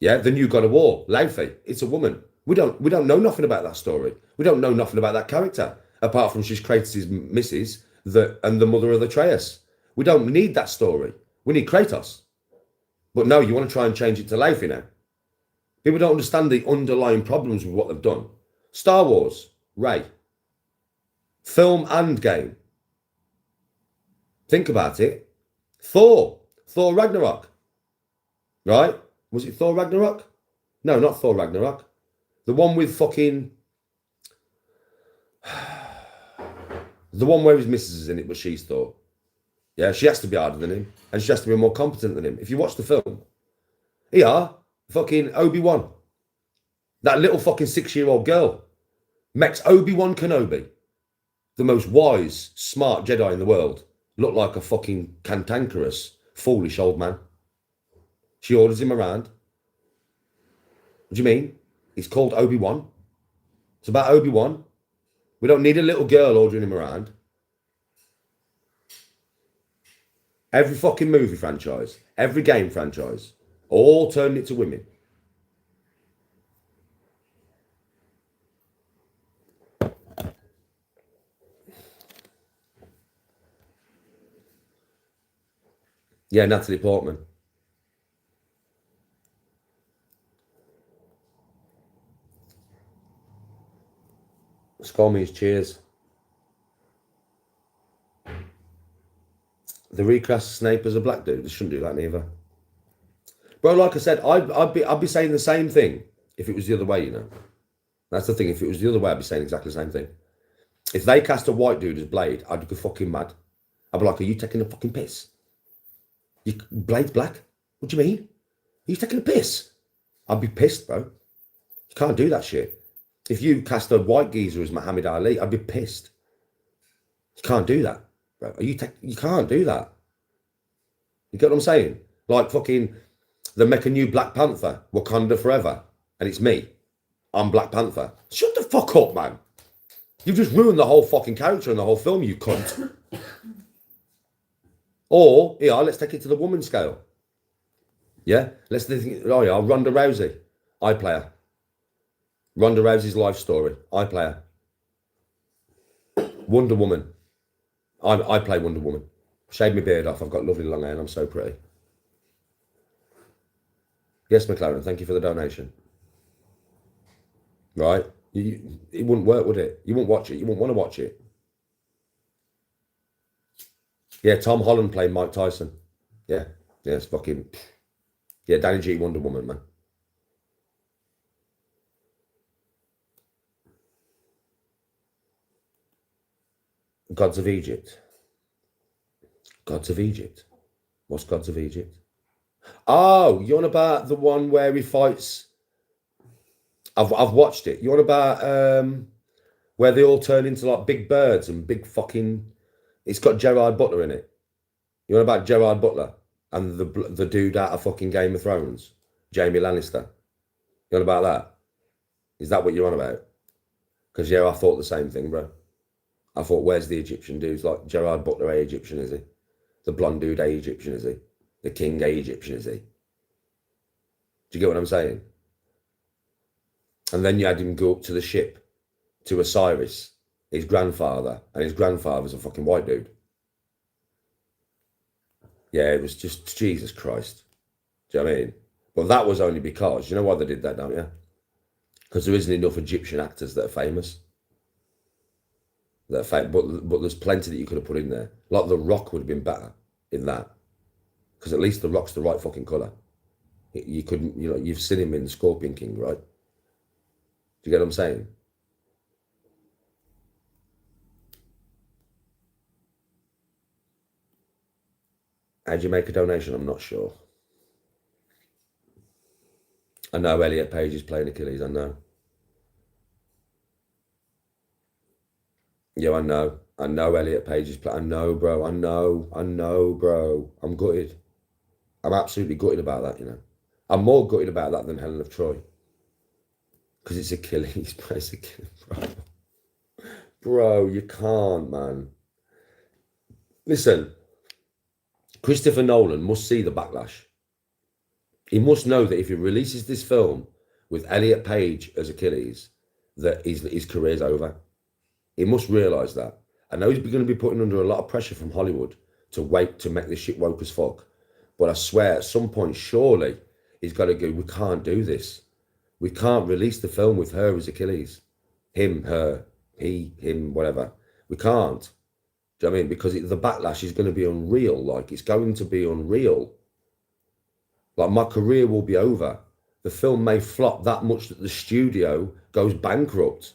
Yeah, the new God of War, Laufey, it's a woman. We don't know nothing about that story. We don't know nothing about that character, apart from she's Kratos' missus and the mother of Atreus. We don't need that story. We need Kratos. But no, you want to try and change it to Laufey now. People don't understand the underlying problems with what they've done. Star Wars, Rey. Film and game. Think about it. Thor Ragnarok. Right? Was it Thor Ragnarok? No, not Thor Ragnarok. The one with fucking... The one where his missus is in it, but she's Thor. Yeah, she has to be harder than him. And she has to be more competent than him. If you watch the film, here, fucking Obi-Wan. That little fucking 6-year-old girl makes Obi-Wan Kenobi, the most wise, smart Jedi in the world, look like a fucking cantankerous, foolish old man. She orders him around. What do you mean? He's called Obi-Wan. It's about Obi-Wan. We don't need a little girl ordering him around. Every fucking movie franchise, every game franchise, all turned it to women. Yeah, Natalie Portman. Score me his cheers. The recast Snape as a black dude. They shouldn't do that neither. Bro, like I said, I'd be saying the same thing if it was the other way, you know. That's the thing. If it was the other way, I'd be saying exactly the same thing. If they cast a white dude as Blade, I'd go fucking mad. I'd be like, are you taking a fucking piss? Blade's black? What do you mean? Are you taking a piss? I'd be pissed, bro. You can't do that shit. If you cast a white geezer as Muhammad Ali, I'd be pissed. You can't do that, bro. You can't do that. You get what I'm saying? Like fucking, they make a new Black Panther, Wakanda Forever, and it's me. I'm Black Panther. Shut the fuck up, man. You've just ruined the whole fucking character and the whole film, you cunt. Or, yeah, let's take it to the woman scale. Yeah? Let's think, oh yeah, Ronda Rousey. I play her. Ronda Rousey's life story. I play her. Wonder Woman. I play Wonder Woman. Shave my beard off. I've got lovely long hair and I'm so pretty. Yes, McLaren, thank you for the donation. Right? It wouldn't work, would it? You wouldn't watch it. You wouldn't want to watch it. Yeah, Tom Holland played Mike Tyson. Yeah, it's fucking... Yeah, Danny G, Wonder Woman, man. Gods of Egypt. Gods of Egypt. What's Gods of Egypt? Oh, you're on about the one where he fights... I've watched it. You're on about where they all turn into like big birds and big fucking... It's got Gerard Butler in it. You're on about Gerard Butler and the dude out of fucking Game of Thrones, Jaime Lannister. You're on about that? Is that what you're on about? Because yeah, I thought the same thing, bro. I thought, where's the Egyptian dudes? Like Gerard Butler, a Egyptian, is he? The blonde dude, a Egyptian, is he? The king, a Egyptian, is he? Do you get what I'm saying? And then you had him go up to the ship to Osiris, his grandfather, and his grandfather's a fucking white dude. Yeah, it was just Jesus Christ. Do you know what I mean? But that was only because, you know why they did that, don't you? Because there isn't enough Egyptian actors that are famous. But there's plenty that you could have put in there. Like The Rock would have been better in that. Because at least The Rock's the right fucking colour. You couldn't, you know, you've seen him in Scorpion King, right? Do you get what I'm saying? How'd you make a donation? I'm not sure. I know Elliot Page is playing Achilles, I know. Yeah, I know. I know Elliot Page is playing. I know, bro. I know, bro. I'm gutted. I'm absolutely gutted about that, you know. I'm more gutted about that than Helen of Troy. Because it's Achilles, basically, bro. Bro, you can't, man. Listen, Christopher Nolan must see the backlash. He must know that if he releases this film with Elliot Page as Achilles, that his career's over. He must realise that. I know he's going to be putting under a lot of pressure from Hollywood to wait to make this shit woke as fuck. But I swear, at some point, surely, he's got to go, we can't do this. We can't release the film with her as Achilles. Him, her, he, him, whatever. We can't. Do you know what I mean? Because the backlash is going to be unreal. Like, it's going to be unreal. Like, my career will be over. The film may flop that much that the studio goes bankrupt.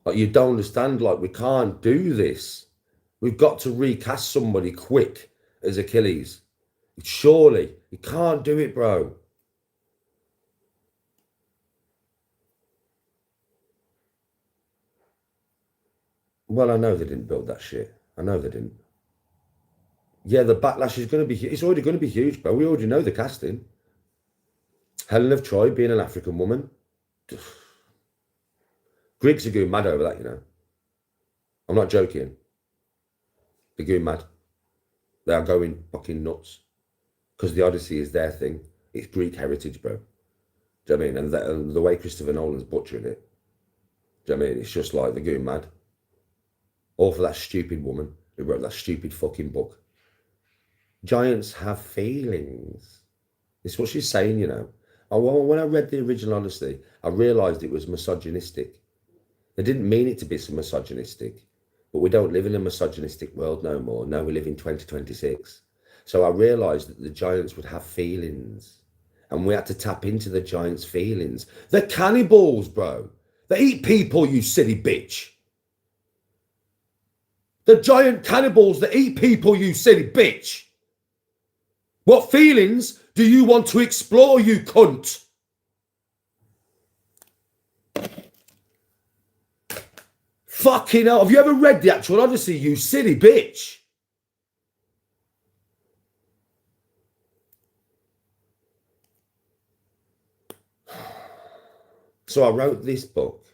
Like, you don't understand. Like, we can't do this. We've got to recast somebody quick as Achilles. Surely. You can't do it, bro. Well, I know they didn't build that shit. I know they didn't. Yeah, the backlash is going to be... It's already going to be huge, bro. We already know the casting. Helen of Troy being an African woman. Greeks are going mad over that, you know. I'm not joking. They're going mad. They are going fucking nuts. Because the Odyssey is their thing. It's Greek heritage, bro. Do you know what I mean? And the way Christopher Nolan's butchering it. Do you know what I mean? It's just like they're going mad. All for that stupid woman who wrote that stupid fucking book. Giants have feelings. It's what she's saying, you know. When I read the original Odyssey, I realised it was misogynistic. They didn't mean it to be so misogynistic. But we don't live in a misogynistic world no more. No, we live in 2026. So I realised that the giants would have feelings. And we had to tap into the giants' feelings. They're cannibals, bro. They eat people, you silly bitch. The giant cannibals that eat people, you silly bitch. What feelings do you want to explore, you cunt? Fucking hell. Have you ever read the actual Odyssey, you silly bitch? So I wrote this book,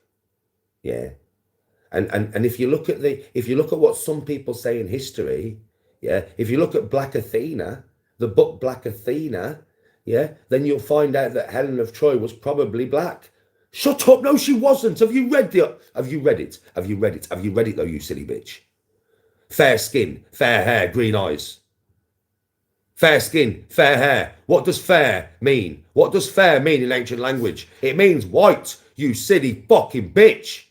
yeah. And if you look at what some people say in history, yeah, if you look at Black Athena, the book Black Athena, yeah, then you'll find out that Helen of Troy was probably black. Shut up! No, she wasn't. Have you read it? Have you read it though, you silly bitch? Fair skin, fair hair, green eyes. Fair skin, fair hair. What does fair mean? What does fair mean in ancient language? It means white, you silly fucking bitch.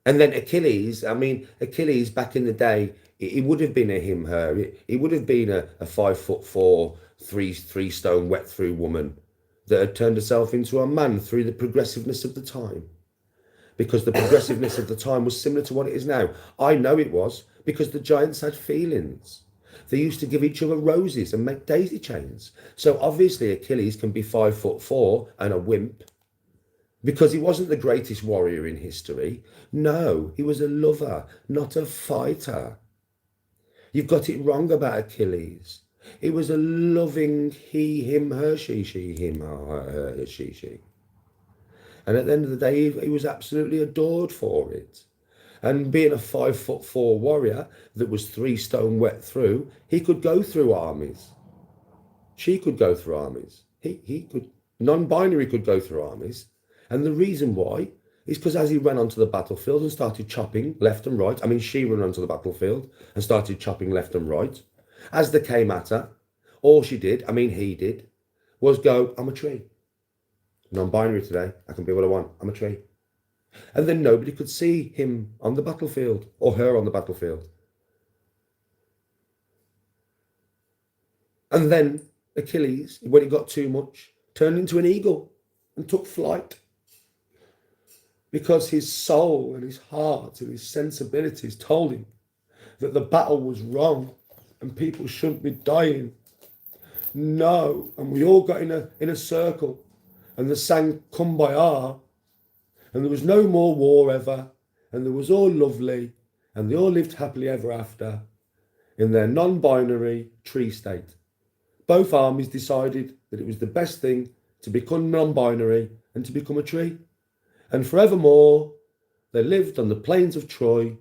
And then Achilles, I mean, Achilles back in the day, it would have been a him, her. It would have been a 5'4", three stone wet through woman that had turned herself into a man through the progressiveness of the time. Because the progressiveness of the time was similar to what it is now. I know it was, because the giants had feelings. They used to give each other roses and make daisy chains. So obviously Achilles can be 5'4" and a wimp, because he wasn't the greatest warrior in history. No, he was a lover, not a fighter. You've got it wrong about Achilles. It was a loving he, him, her, she, him, her, she. And at the end of the day, he was absolutely adored for it. And being a 5'4" warrior that was 3 stone wet through, he could go through armies. She could go through armies. He could, non-binary could go through armies. And the reason why is because as he ran onto the battlefield and started chopping left and right, I mean, she ran onto the battlefield and started chopping left and right. As they came at her, all she did, I mean, he did, was go, I'm a tree. Non-binary today, I can be what I want, I'm a tree. And then nobody could see him on the battlefield or her on the battlefield. And then Achilles, when it got too much, turned into an eagle and took flight. Because his soul and his heart and his sensibilities told him that the battle was wrong and people shouldn't be dying. No, and we all got in a circle and they sang Kumbaya, and there was no more war ever, and it was all lovely, and they all lived happily ever after in their non-binary tree state. Both armies decided that it was the best thing to become non-binary and to become a tree. And forevermore, they lived on the plains of Troy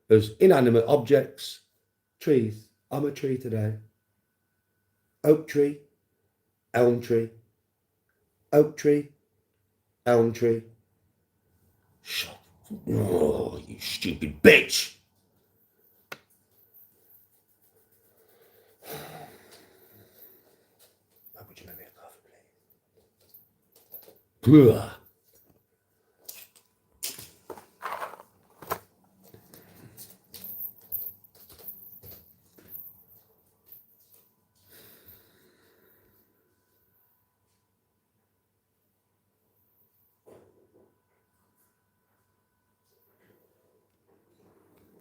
as inanimate objects, trees. I'm a tree today. Oak tree, elm tree, oak tree, elm tree. Shut up. Oh, you stupid bitch. Why would you make me a coffee, please?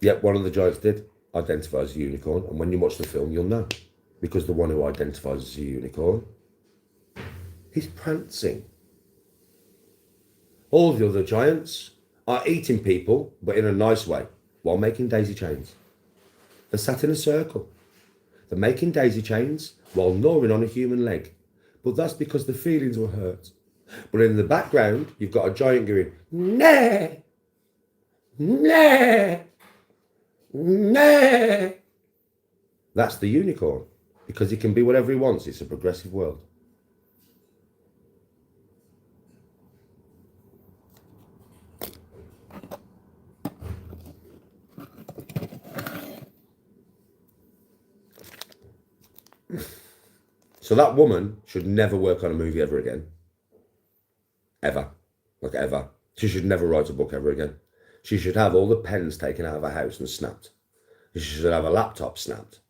Yep, one of the giants did identify as a unicorn, and when you watch the film, you'll know. Because the one who identifies as a unicorn, he's prancing. All the other giants are eating people, but in a nice way, while making daisy chains. They're sat in a circle. They're making daisy chains while gnawing on a human leg. But that's because the feelings were hurt. But in the background, you've got a giant going, nah, nah, nah. That's the unicorn, because he can be whatever he wants. It's a progressive world. So that woman should never work on a movie ever again. Ever. Like ever. She should never write a book ever again. She should have all the pens taken out of her house and snapped. She should have a laptop snapped.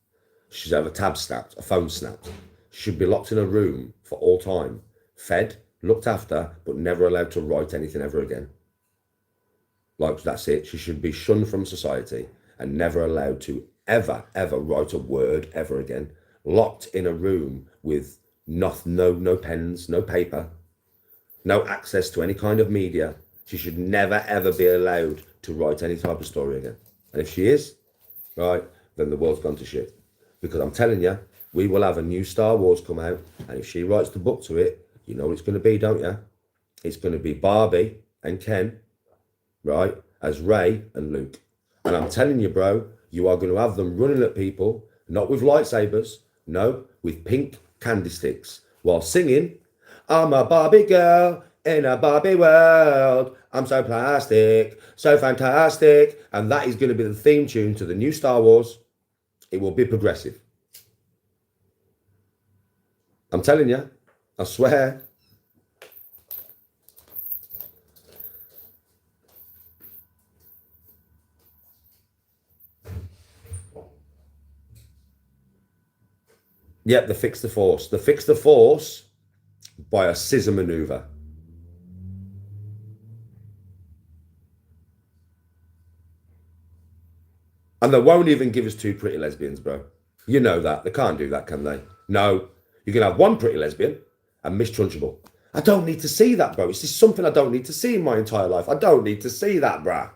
She should have a tab snapped, a phone snapped. She should be locked in a room for all time, fed, looked after, but never allowed to write anything ever again. Like, that's it. She should be shunned from society and never allowed to ever, ever write a word ever again. Locked in a room with no pens, no paper, no access to any kind of media. She should never, ever be allowed to write any type of story again. And if she is, right, then the world's gone to shit. Because I'm telling you, we will have a new Star Wars come out. And if she writes the book to it, you know what it's going to be, don't you? It's going to be Barbie and Ken, right, as Rey and Luke. And I'm telling you, bro, you are going to have them running at people, not with lightsabers, no, with pink candy sticks, while singing, I'm a Barbie girl in a Barbie world. I'm so plastic, so fantastic. And that is going to be the theme tune to the new Star Wars. It will be progressive. I'm telling you, I swear. Yep, the Fix the Force. The Fix the Force by a scissor maneuver. And they won't even give us two pretty lesbians, bro. You know that. They can't do that, can they? No. You can have one pretty lesbian and Miss Trunchbull. I don't need to see that, bro. It's just something I don't need to see in my entire life. I don't need to see that, bruh.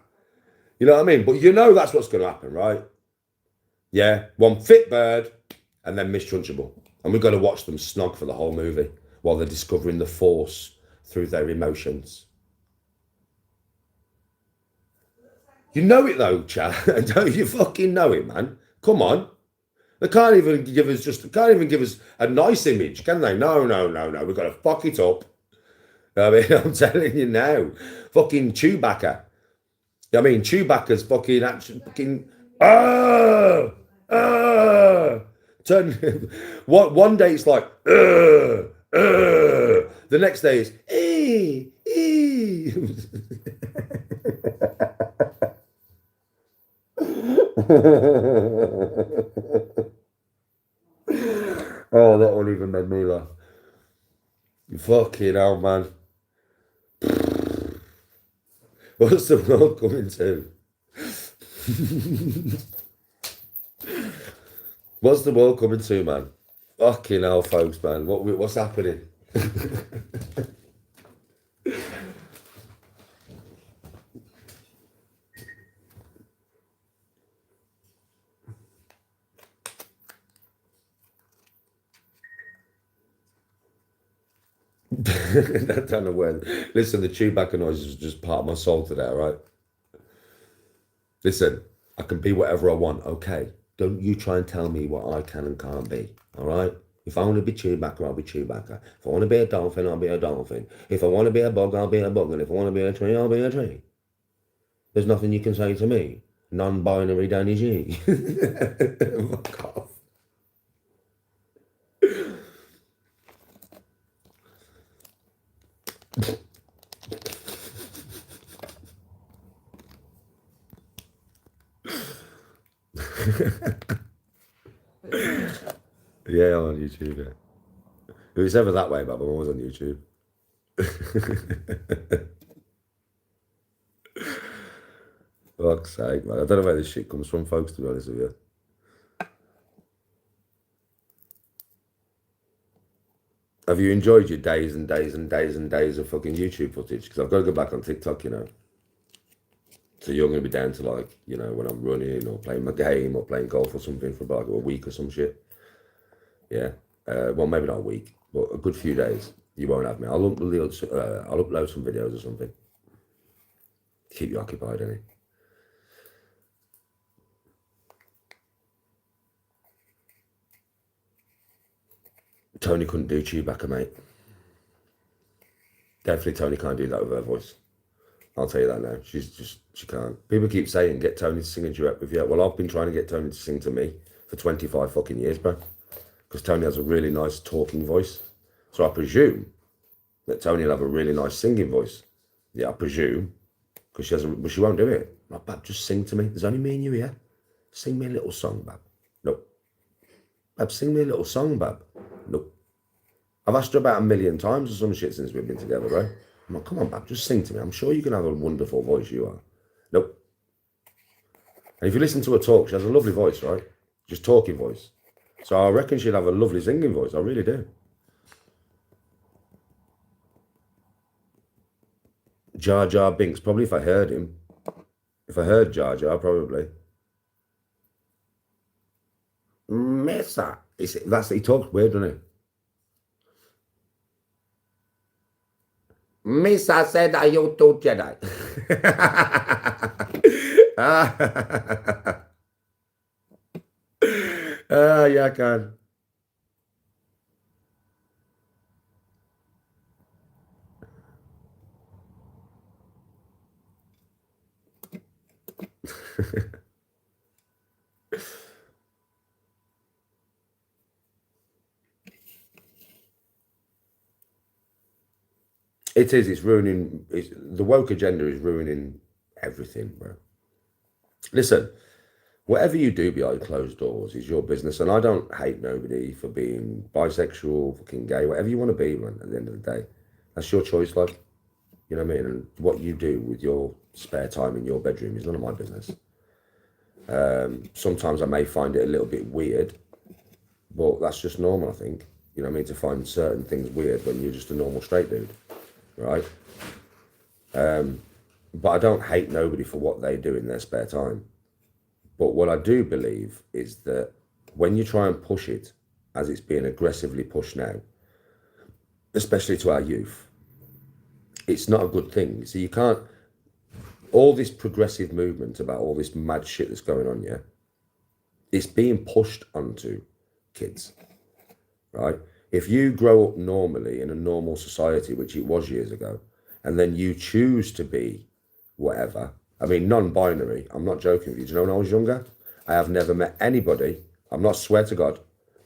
You know what I mean? But you know that's what's going to happen, right? Yeah. One fit bird and then Miss Trunchbull. And we've got to watch them snog for the whole movie while they're discovering the Force through their emotions. You know it though, Chad. Don't you fucking know it, man? Come on. They can't even give us a nice image, can they? No. We've got to fuck it up. I mean, I'm telling you now. Fucking Chewbacca. I mean, Chewbacca's fucking turn. One day it's like the next day is Oh, that one even made me laugh. Fucking hell, man. What's the world coming to? What's the world coming to, man? Fucking hell, folks, man. What's happening? I don't know when. Listen, the Chewbacca noise is just part of my soul today, all right? Listen, I can be whatever I want, okay? Don't you try and tell me what I can and can't be, all right? If I want to be Chewbacca, I'll be Chewbacca. If I want to be a dolphin, I'll be a dolphin. If I want to be a bug, I'll be a bug. And if I want to be a tree, I'll be a tree. There's nothing you can say to me. Non-binary Danny G. Fuck off. Yeah, I'm on YouTube. Yeah. If it's ever that way, but I'm always on YouTube. Fuck's sake, man. I don't know where this shit comes from, folks, to be honest with you. Have you enjoyed your days and days and days and days of fucking YouTube footage? Because I've got to go back on TikTok, you know. So you're going to be down to, like, you know, when I'm running or playing my game or playing golf or something for about a week or some shit. Yeah. Well, maybe not a week, but a good few days. You won't have me. I'll upload some videos or something. Keep you occupied, innit? Tony couldn't do Chewbacca, mate. Definitely Tony can't do that with her voice. I'll tell you that now. She can't. People keep saying, get Tony to sing a duet with you. Well, I've been trying to get Tony to sing to me for 25 fucking years, bro. Because Tony has a really nice talking voice. So I presume that Tony will have a really nice singing voice. Yeah, I presume. Because she hasn't, but she won't do it. Like, Bab, just sing to me. There's only me and you here. Sing me a little song, Bab. Nope. Bab, sing me a little song, Bab. Nope. I've asked her about 1 million times or some shit since we've been together, right? I'm like, come on, Bab, just sing to me. I'm sure you can have a wonderful voice, you are. And if you listen to her talk, she has a lovely voice, right? Just talking voice. So I reckon she'd have a lovely singing voice. I really do. Jar Jar Binks. Probably if I heard him. If I heard Jar Jar, probably. Mesa. He talks weird, doesn't he? Misa said, "Are you two Jedi?" Yeah, I can. It is. It's ruining. The woke agenda is ruining everything, bro. Listen, whatever you do behind closed doors is your business, and I don't hate nobody for being bisexual, fucking gay, whatever you want to be, man. At the end of the day, that's your choice, like, you know what I mean. And what you do with your spare time in your bedroom is none of my business. Sometimes I may find it a little bit weird, but that's just normal, I think. You know what I mean? To find certain things weird when you're just a normal straight dude, right? But I don't hate nobody for what they do in their spare time. But what I do believe is that when you try and push it, as it's being aggressively pushed now, especially to our youth, it's not a good thing. So you can't, all this progressive movement about all this mad shit that's going on, yeah, it's being pushed onto kids, right? If you grow up normally in a normal society, which it was years ago, and then you choose to be whatever, I mean, non-binary, I'm not joking with you. Do you know when I was younger? I have never met anybody, I'm not, swear to God,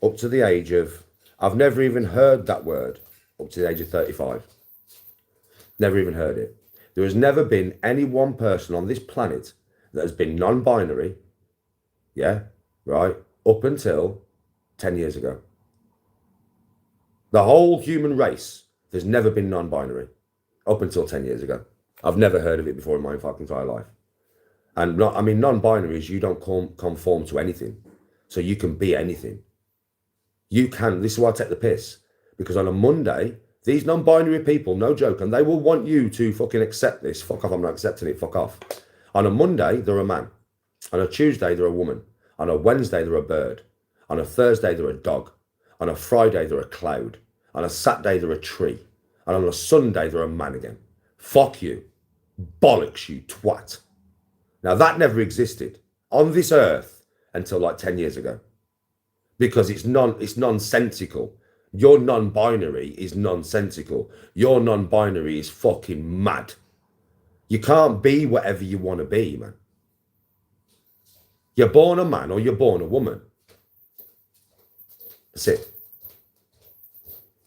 up to the age of, I've never even heard that word up to the age of 35. Never even heard it. There has never been any one person on this planet that has been non-binary, yeah, right, up until 10 years ago. The whole human race, there's never been non-binary up until 10 years ago. I've never heard of it before in my fucking entire life. And not, I mean, non-binary is you don't conform to anything. So you can be anything. You can, this is why I take the piss. Because on a Monday, these non-binary people, no joke, and they will want you to fucking accept this. Fuck off, I'm not accepting it, fuck off. On a Monday, they're a man. On a Tuesday, they're a woman. On a Wednesday, they're a bird. On a Thursday, they're a dog. On a Friday, they're a cloud. On a Saturday, they're a tree. And on a Sunday, they're a man again. Fuck you. Bollocks, you twat. Now, that never existed on this earth until like 10 years ago. Because it's nonsensical. Your non-binary is nonsensical. Your non-binary is fucking mad. You can't be whatever you want to be, man. You're born a man or you're born a woman. That's it.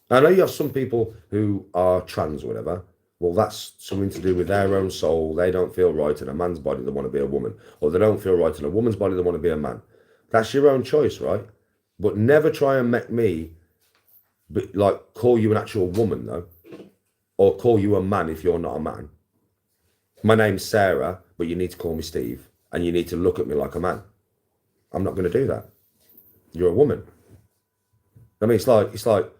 I know you have some people who are trans or whatever. Well, that's something to do with their own soul. They don't feel right in a man's body, they want to be a woman. Or they don't feel right in a woman's body, they want to be a man. That's your own choice, right? But never try and make me, like, call you an actual woman, though. Or call you a man if you're not a man. My name's Sarah, but you need to call me Steve. And you need to look at me like a man. I'm not going to do that. You're a woman. I mean, it's like,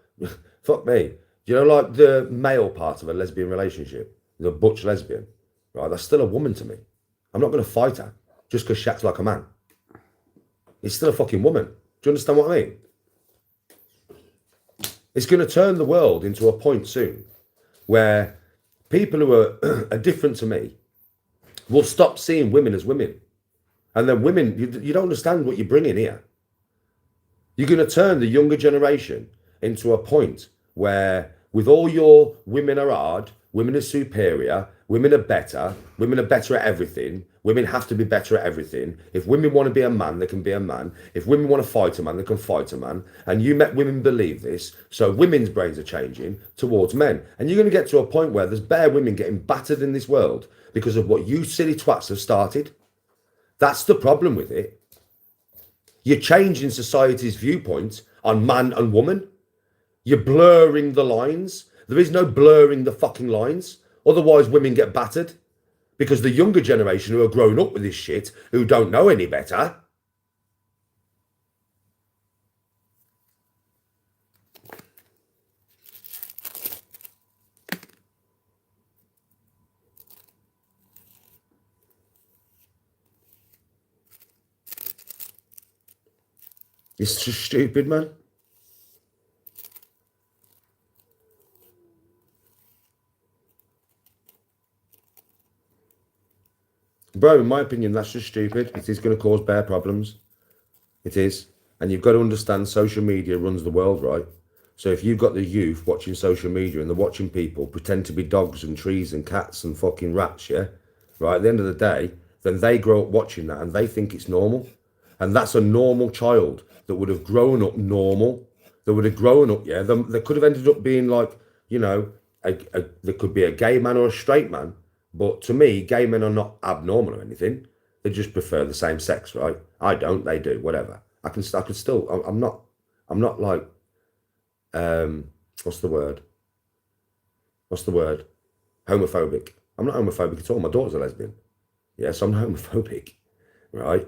fuck me. You know, like the male part of a lesbian relationship, the butch lesbian, right? That's still a woman to me. I'm not going to fight her just because she acts like a man. It's still a fucking woman. Do you understand what I mean? It's going to turn the world into a point soon where people who are different to me will stop seeing women as women. And then women, you don't understand what you're bringing here. You're going to turn the younger generation into a point where with all your women are hard, women are superior, women are better at everything, women have to be better at everything. If women want to be a man, they can be a man. If women want to fight a man, they can fight a man. And you met women believe this, so women's brains are changing towards men. And you're going to get to a point where there's bare women getting battered in this world because of what you silly twats have started. That's the problem with it. You're changing society's viewpoint on man and woman. You're blurring the lines. There is no blurring the fucking lines. Otherwise, women get battered. Because the younger generation who are growing up with this shit, who don't know any better, it's just stupid, man. Bro, in my opinion, that's just stupid. It is going to cause bare problems. It is. And you've got to understand social media runs the world, right? So if you've got the youth watching social media and they're watching people pretend to be dogs and trees and cats and fucking rats, yeah? Right, at the end of the day, then they grow up watching that and they think it's normal. And that's a normal child that would have grown up normal. That would have grown up, yeah? They could have ended up being like, you know, there could be a gay man or a straight man. But to me, gay men are not abnormal or anything. They just prefer the same sex, right? I don't, they do, whatever. I could still, I'm not like, what's the word? Homophobic. I'm not homophobic at all. My daughter's a lesbian. Yes, I'm not homophobic, right?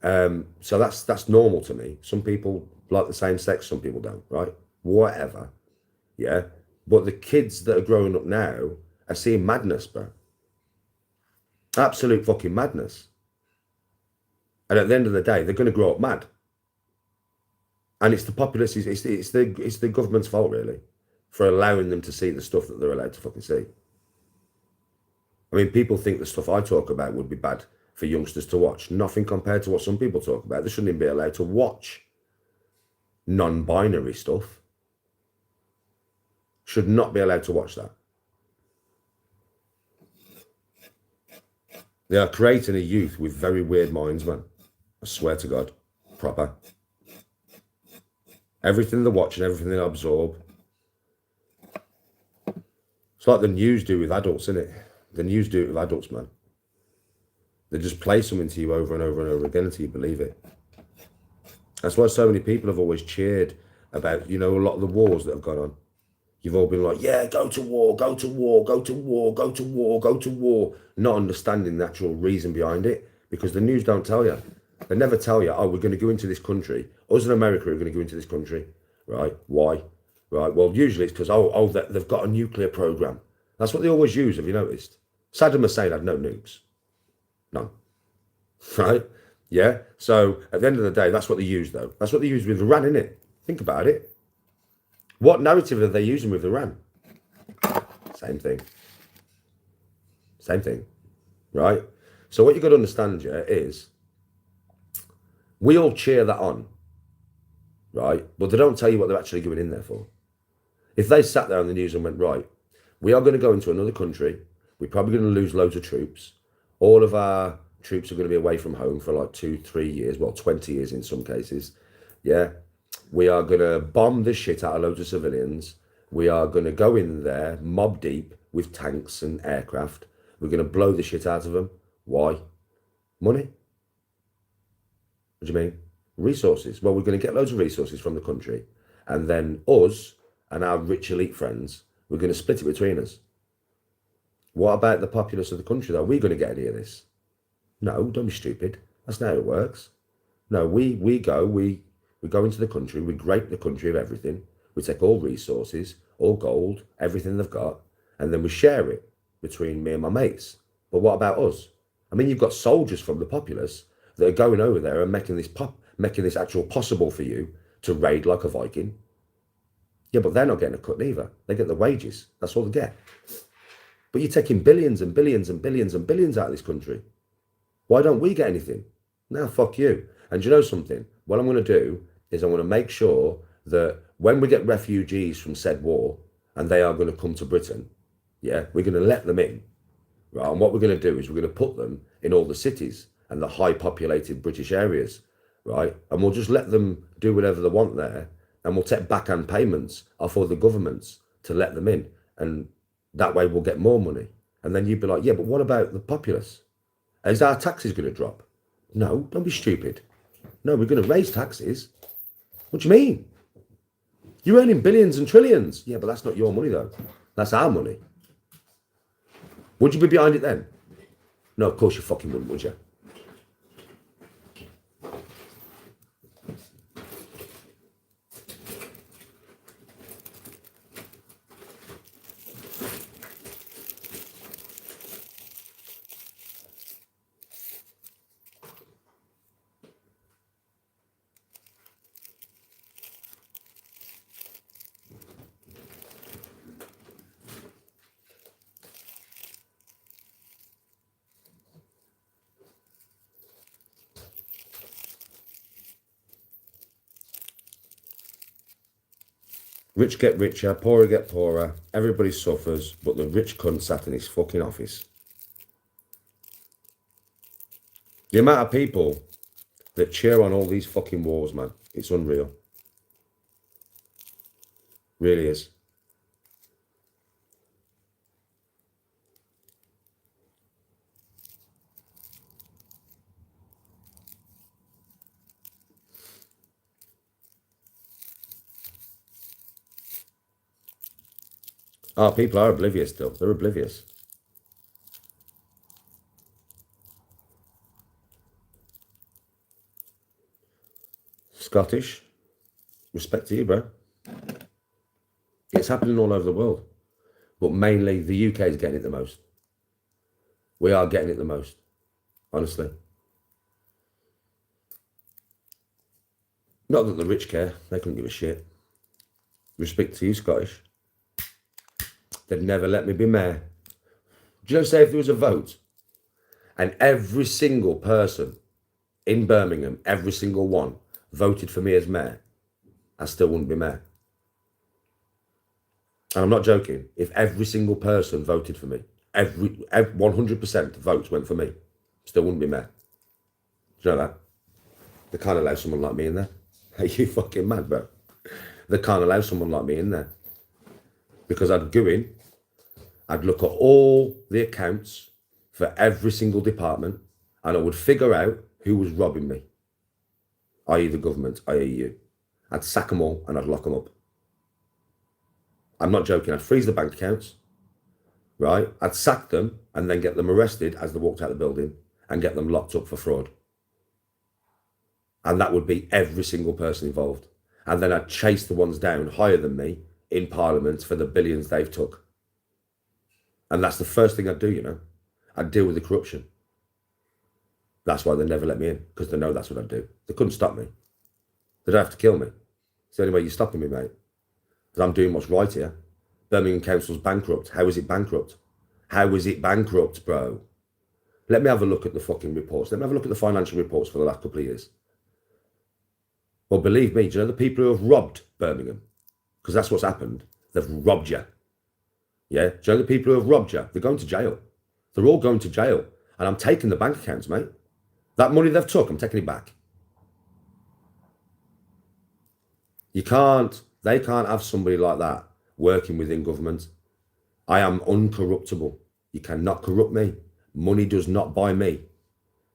So that's normal to me. Some people like the same sex, some people don't, right? Whatever, yeah? But the kids that are growing up now are seeing madness, bro. Absolute fucking madness. And at the end of the day, they're going to grow up mad. And it's the populace, it's the government's fault, really, for allowing them to see the stuff that they're allowed to fucking see. I mean, people think the stuff I talk about would be bad for youngsters to watch. Nothing compared to what some people talk about. They shouldn't even be allowed to watch non-binary stuff. Should not be allowed to watch that. They are creating a youth with very weird minds, man. I swear to God. Proper. Everything they watch and everything they absorb. It's like the news do with adults, isn't it? The news do it with adults, man. They just play something to you over and over and over again until you believe it. That's why so many people have always cheered about, you know, a lot of the wars that have gone on. You've all been like, yeah, go to war, go to war, go to war, go to war, go to war. Not understanding the actual reason behind it, because the news don't tell you. They never tell you, oh, we're going to go into this country. Us in America are going to go into this country, right? Why? Right, well, usually it's because, they've got a nuclear program. That's what they always use, have you noticed? Saddam Hussein had no nukes. None. Right? Yeah? So, at the end of the day, that's what they use, though. That's what they use with Iran, innit? Think about it. What narrative are they using with Iran? Same thing. Same thing. Right? So what you've got to understand, yeah, is we all cheer that on. Right? But they don't tell you what they're actually going in there for. If they sat there on the news and went, right, we are going to go into another country. We're probably going to lose loads of troops. All of our troops are going to be away from home for like 2-3 years. Well, 20 years in some cases. Yeah. We are going to bomb the shit out of loads of civilians. We are going to go in there mob deep with tanks and aircraft. We're going to blow the shit out of them. Why? Money. What do you mean? Resources. Well, we're going to get loads of resources from the country. And then us and our rich elite friends, we're going to split it between us. What about the populace of the country, though? Are we going to get any of this? No, don't be stupid. That's not how it works. No, we go into the country, we grape the country of everything. We take all resources, all gold, everything they've got, and then we share it between me and my mates. But what about us? I mean, you've got soldiers from the populace that are going over there and making this actual possible for you to raid like a Viking. Yeah, but they're not getting a cut either. They get the wages. That's all they get. But you're taking billions and billions and billions and billions out of this country. Why don't we get anything? Now, fuck you. And you know something? What I'm going to do is I'm going to make sure that when we get refugees from said war and they are going to come to Britain, yeah, we're going to let them in, right? And what we're going to do is we're going to put them in all the cities and the high populated British areas, right? And we'll just let them do whatever they want there, and we'll take backhand payments off all the governments to let them in. And that way we'll get more money. And then you'd be like, yeah, but what about the populace? Is our taxes going to drop? No, don't be stupid. No, we're going to raise taxes. What do you mean? You're earning billions and trillions. Yeah, but that's not your money, though. That's our money. Would you be behind it then? No, of course you fucking wouldn't, would you? Rich get richer, poorer get poorer. Everybody suffers, but the rich cunt sat in his fucking office. The amount of people that cheer on all these fucking wars, man, it's unreal. Really is. Oh, people are oblivious still. They're oblivious. Scottish, respect to you, bro. It's happening all over the world. But mainly the UK is getting it the most. We are getting it the most, honestly. Not that the rich care. They couldn't give a shit. Respect to you, Scottish. They'd never let me be mayor. Do you know, say if there was a vote and every single person in Birmingham, every single one, voted for me as mayor, I still wouldn't be mayor. And I'm not joking. If every single person voted for me, every 100% votes went for me, still wouldn't be mayor. Do you know that? They can't allow someone like me in there. Are you fucking mad, bro? They can't allow someone like me in there. Because I'd go in, I'd look at all the accounts for every single department, and I would figure out who was robbing me, i.e. the government, i.e. you. I'd sack them all and I'd lock them up. I'm not joking. I'd freeze the bank accounts, right? I'd sack them and then get them arrested as they walked out the building and get them locked up for fraud. And that would be every single person involved. And then I'd chase the ones down higher than me in Parliament for the billions they've took. And that's the first thing I'd do, you know. I'd deal with the corruption. That's why they never let me in, because they know that's what I'd do. They couldn't stop me. They don't have to kill me. It's the only way you're stopping me, mate. Because I'm doing what's right here. Birmingham Council's bankrupt. How is it bankrupt? How is it bankrupt, bro? Let me have a look at the fucking reports. Let me have a look at the financial reports for the last couple of years. Well, believe me, do you know the people who have robbed Birmingham? Because that's what's happened. They've robbed you. Yeah? Do you know the people who have robbed you? They're going to jail. They're all going to jail. And I'm taking the bank accounts, mate. That money they've took, I'm taking it back. You can't, they can't have somebody like that working within government. I am uncorruptible. You cannot corrupt me. Money does not buy me.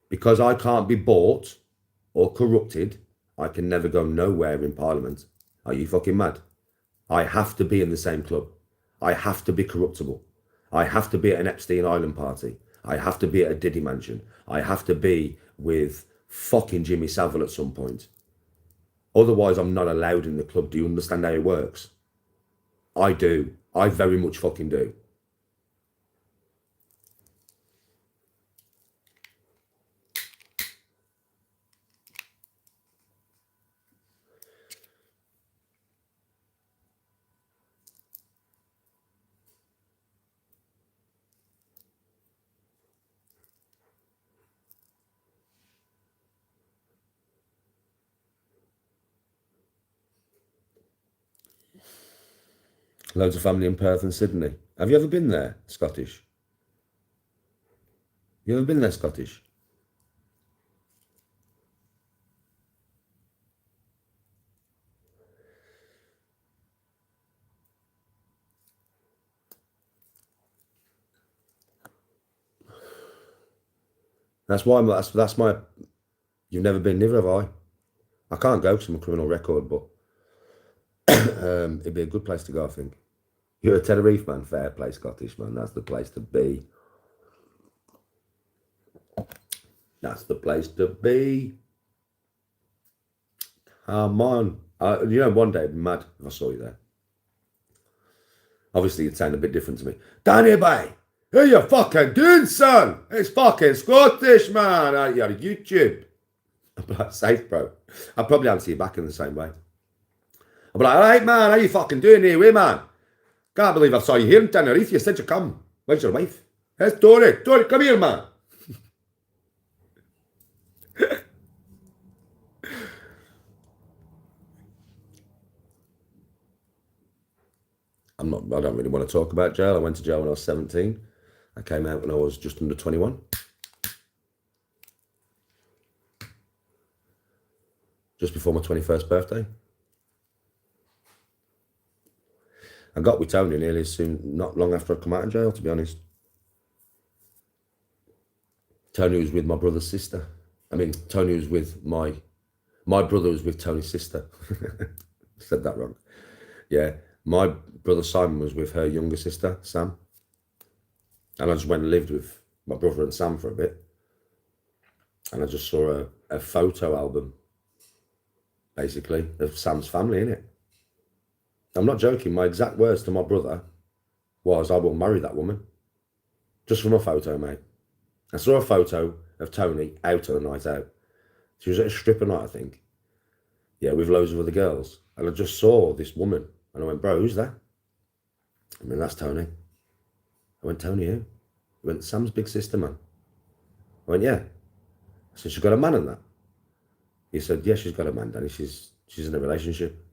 Because I can't be bought or corrupted, I can never go nowhere in Parliament. Are you fucking mad? I have to be in the same club. I have to be corruptible. I have to be at an Epstein Island party. I have to be at a Diddy mansion. I have to be with fucking Jimmy Savile at some point. Otherwise, I'm not allowed in the club. Do you understand how it works? I do. I very much fucking do. Loads of family in Perth and Sydney. Have you ever been there, Scottish? You ever been there, Scottish? That's why that's my. You've never been, neither have I. I can't go because I'm a criminal record, but it'd be a good place to go, I think. You're a Tenerife man, fair play, Scottish man. That's the place to be. That's the place to be. Come on. You know, one day I'd be mad if I saw you there. Obviously, you'd sound a bit different to me. Danny Bay, who you fucking doing, son? It's fucking Scottish, man. You're on YouTube. I'd be like, safe, bro. I'd probably answer you back in the same way. I'd be like, all right, man, how you fucking doing here, man? Can't believe I saw you here in Tenerife. You said you come. Where's your wife? Where's Tori? Tori, come here, man. I don't really want to talk about jail. I went to jail when I was 17. I came out when I was just under 21. Just before my 21st birthday. I got with Tony nearly soon, not long after I'd come out of jail, to be honest. Tony was with my brother's sister. Tony was with my brother was with Tony's sister. Said that wrong. Yeah, my brother Simon was with her younger sister, Sam. And I just went and lived with my brother and Sam for a bit. And I just saw a photo album, basically, of Sam's family in it. I'm not joking. My exact words to my brother was, I will marry that woman. Just from a photo, mate. I saw a photo of Tony out on a night out. She was at a stripper night, I think. Yeah, with loads of other girls. And I just saw this woman. And I went, bro, who's that? That's Tony. I went, Tony who? He went, Sam's big sister, man. I went, yeah. I said, she's got a man and that. He said, yeah, she's got a man, Danny. She's in a relationship.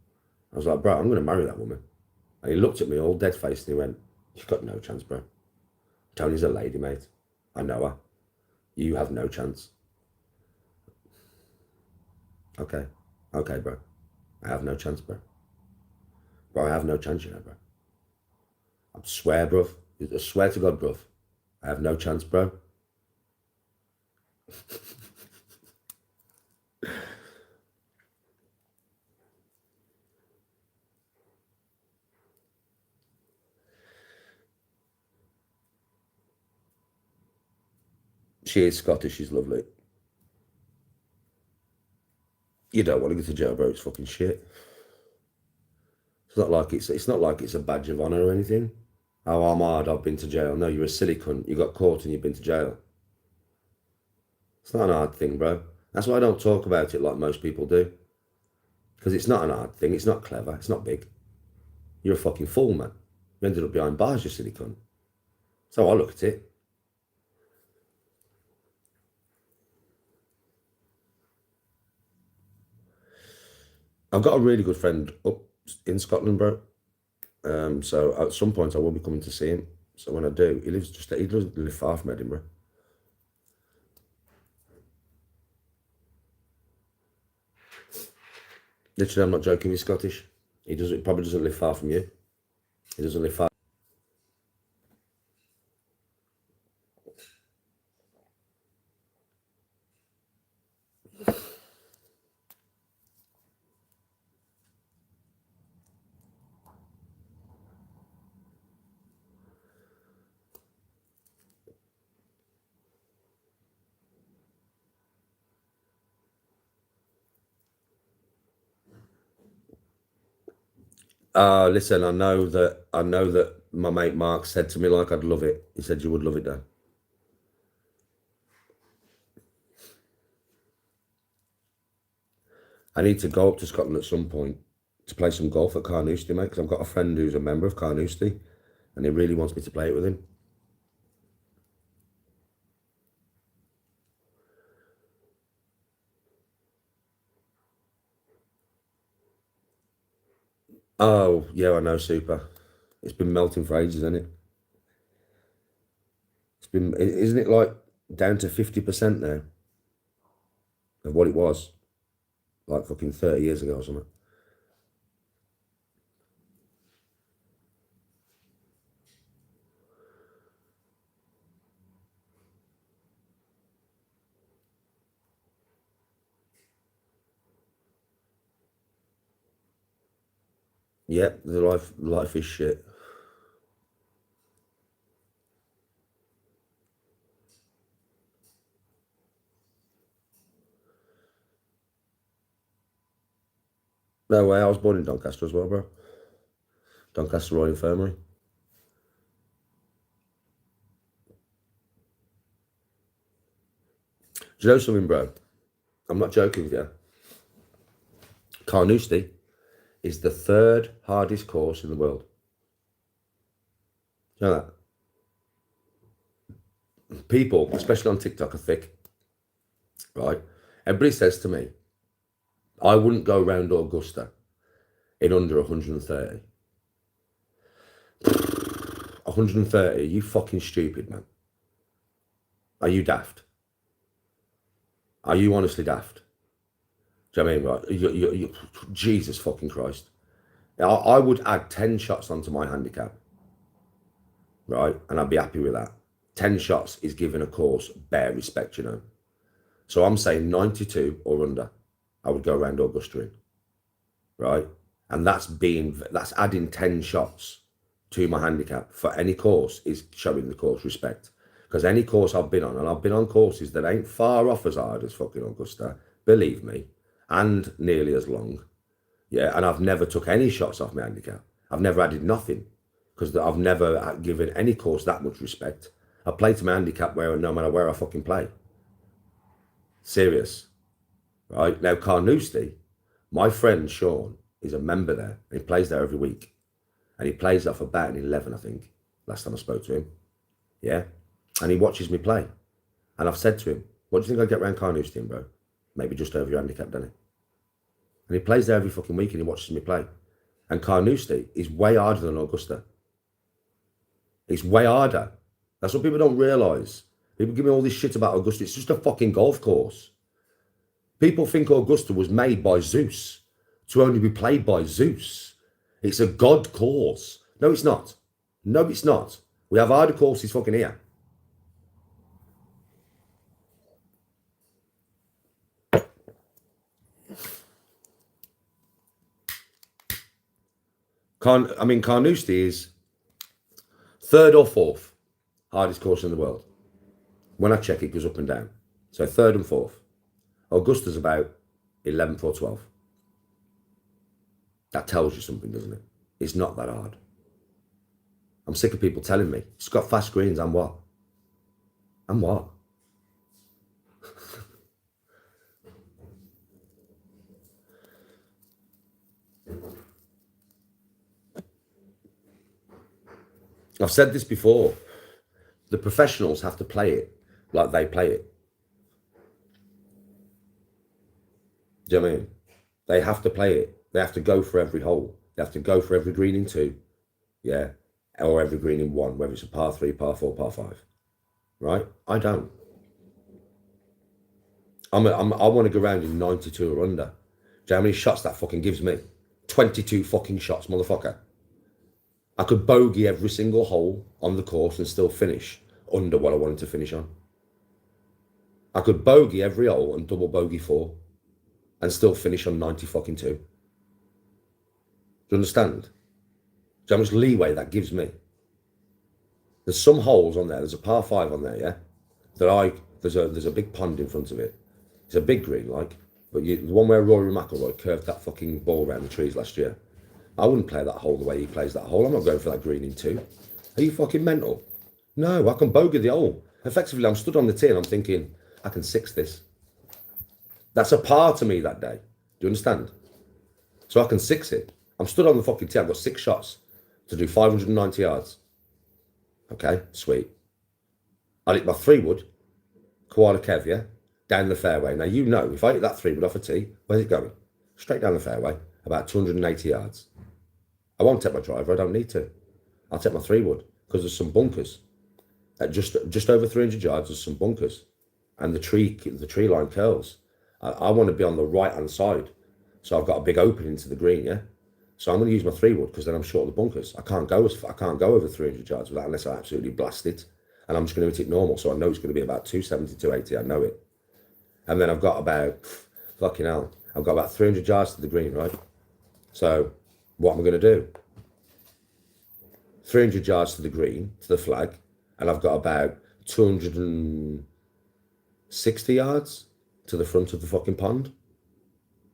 I was like, bro, I'm going to marry that woman. And he looked at me all dead-faced and he went, you've got no chance, bro. Tony's a lady, mate. I know her. You have no chance. Okay, bro. I have no chance, bro. Bro, I have no chance, you know, bro. I swear, bro. I swear to God, bro. I have no chance, bro. She is Scottish. She's lovely. You don't want to go to jail, bro. It's fucking shit. It's not like it's a badge of honour or anything. Oh, I'm hard. I've been to jail. No, you're a silly cunt. You got caught and you've been to jail. It's not an hard thing, bro. That's why I don't talk about it like most people do. Because it's not an hard thing. It's not clever. It's not big. You're a fucking fool, man. You ended up behind bars, you silly cunt. So I look at it. I've got a really good friend up in Scotland, bro. So at some point I will be coming to see him. So when I do, he doesn't live far from Edinburgh. Literally, I'm not joking, he's Scottish. He probably doesn't live far from you. He doesn't live far. Listen, I know that my mate Mark said to me like I'd love it. He said you would love it, Dan. I need to go up to Scotland at some point to play some golf at Carnoustie, mate, because I've got a friend who's a member of Carnoustie and he really wants me to play it with him. Oh, yeah, I know, Super. It's been melting for ages, hasn't it? Isn't it like down to 50% now of what it was like fucking 30 years ago or something? Yeah, the life is shit. No way, I was born in Doncaster as well, bro. Doncaster Royal Infirmary. Do you know something, bro? I'm not joking with you. Carnoustie is the third hardest course in the world. You know that? People, especially on TikTok, are thick, right? Everybody says to me, I wouldn't go around Augusta in under 130. 130, are you fucking stupid, man? Are you daft? Are you honestly daft? Do you know what I mean? Right? Jesus fucking Christ. I would add 10 shots onto my handicap, right? And I'd be happy with that. 10 shots is giving a course bare respect, you know. So I'm saying 92 or under, I would go around Augusta in, right? And that's adding 10 shots to my handicap for any course is showing the course respect. Because any course I've been on, and I've been on courses that ain't far off as hard as fucking Augusta, believe me, and nearly as long. Yeah, and I've never took any shots off my handicap. I've never added nothing because I've never given any course that much respect. I play to my handicap where no matter where I fucking play. Serious. Right? Now, Carnoustie, my friend Sean is a member there. And he plays there every week. And he plays off about an 11, I think, last time I spoke to him. Yeah? And he watches me play. And I've said to him, what do you think I get around Carnoustie in, bro? Maybe just over your handicap, doesn't it? And he plays there every fucking week and he watches me play. And Carnoustie is way harder than Augusta. It's way harder. That's what people don't realise. People give me all this shit about Augusta. It's just a fucking golf course. People think Augusta was made by Zeus to only be played by Zeus. It's a god course. No, it's not. No, it's not. We have harder courses fucking here. Carnoustie is third or fourth hardest course in the world. When I check, it goes up and down. So third and fourth. Augusta's about 11th or 12th. That tells you something, doesn't it? It's not that hard. I'm sick of people telling me, it's got fast greens, and what? And what? I've said this before. The professionals have to play it like they play it. Do you know what I mean? They have to play it. They have to go for every hole. They have to go for every green in 2. Yeah. Or every green in 1, whether it's a par 3, par 4, par 5. Right? I don't. I want to go around in 92 or under. Do you know how many shots that fucking gives me? 22 fucking shots, motherfucker. I could bogey every single hole on the course and still finish under what I wanted to finish on. I could bogey every hole and double bogey 4 and still finish on 90 fucking 2. Do you understand? Do you know how much leeway that gives me? There's some holes on there. There's a par 5 on there, yeah? There's a big pond in front of it. It's a big green, like, but the one where Rory McIlroy curved that fucking ball around the trees last year. I wouldn't play that hole the way he plays that hole. I'm not going for that green in 2. Are you fucking mental? No, I can bogey the hole. Effectively, I'm stood on the tee and I'm thinking, I can 6 this. That's a par to me that day. Do you understand? So I can 6 it. I'm stood on the fucking tee. I've got 6 shots to do 590 yards. Okay, sweet. I hit my 3-wood, Koala Kev, yeah, down the fairway. Now, you know, if I hit that 3-wood off a tee, where's it going? Straight down the fairway, about 280 yards. I won't take my driver. I don't need to. I'll take my 3-wood because there's some bunkers. At just over 300 yards, there's some bunkers. And the tree line curls. I want to be on the right-hand side. So I've got a big opening into the green, yeah? So I'm going to use my 3-wood because then I'm short of the bunkers. I can't go over 300 yards with that unless I absolutely blast it. And I'm just going to hit it normal. So I know it's going to be about 270, 280. I know it. And then I've got about, fucking hell, I've got about 300 yards to the green, right? So what am I going to do? 300 yards to the green, to the flag. And I've got about 260 yards to the front of the fucking pond.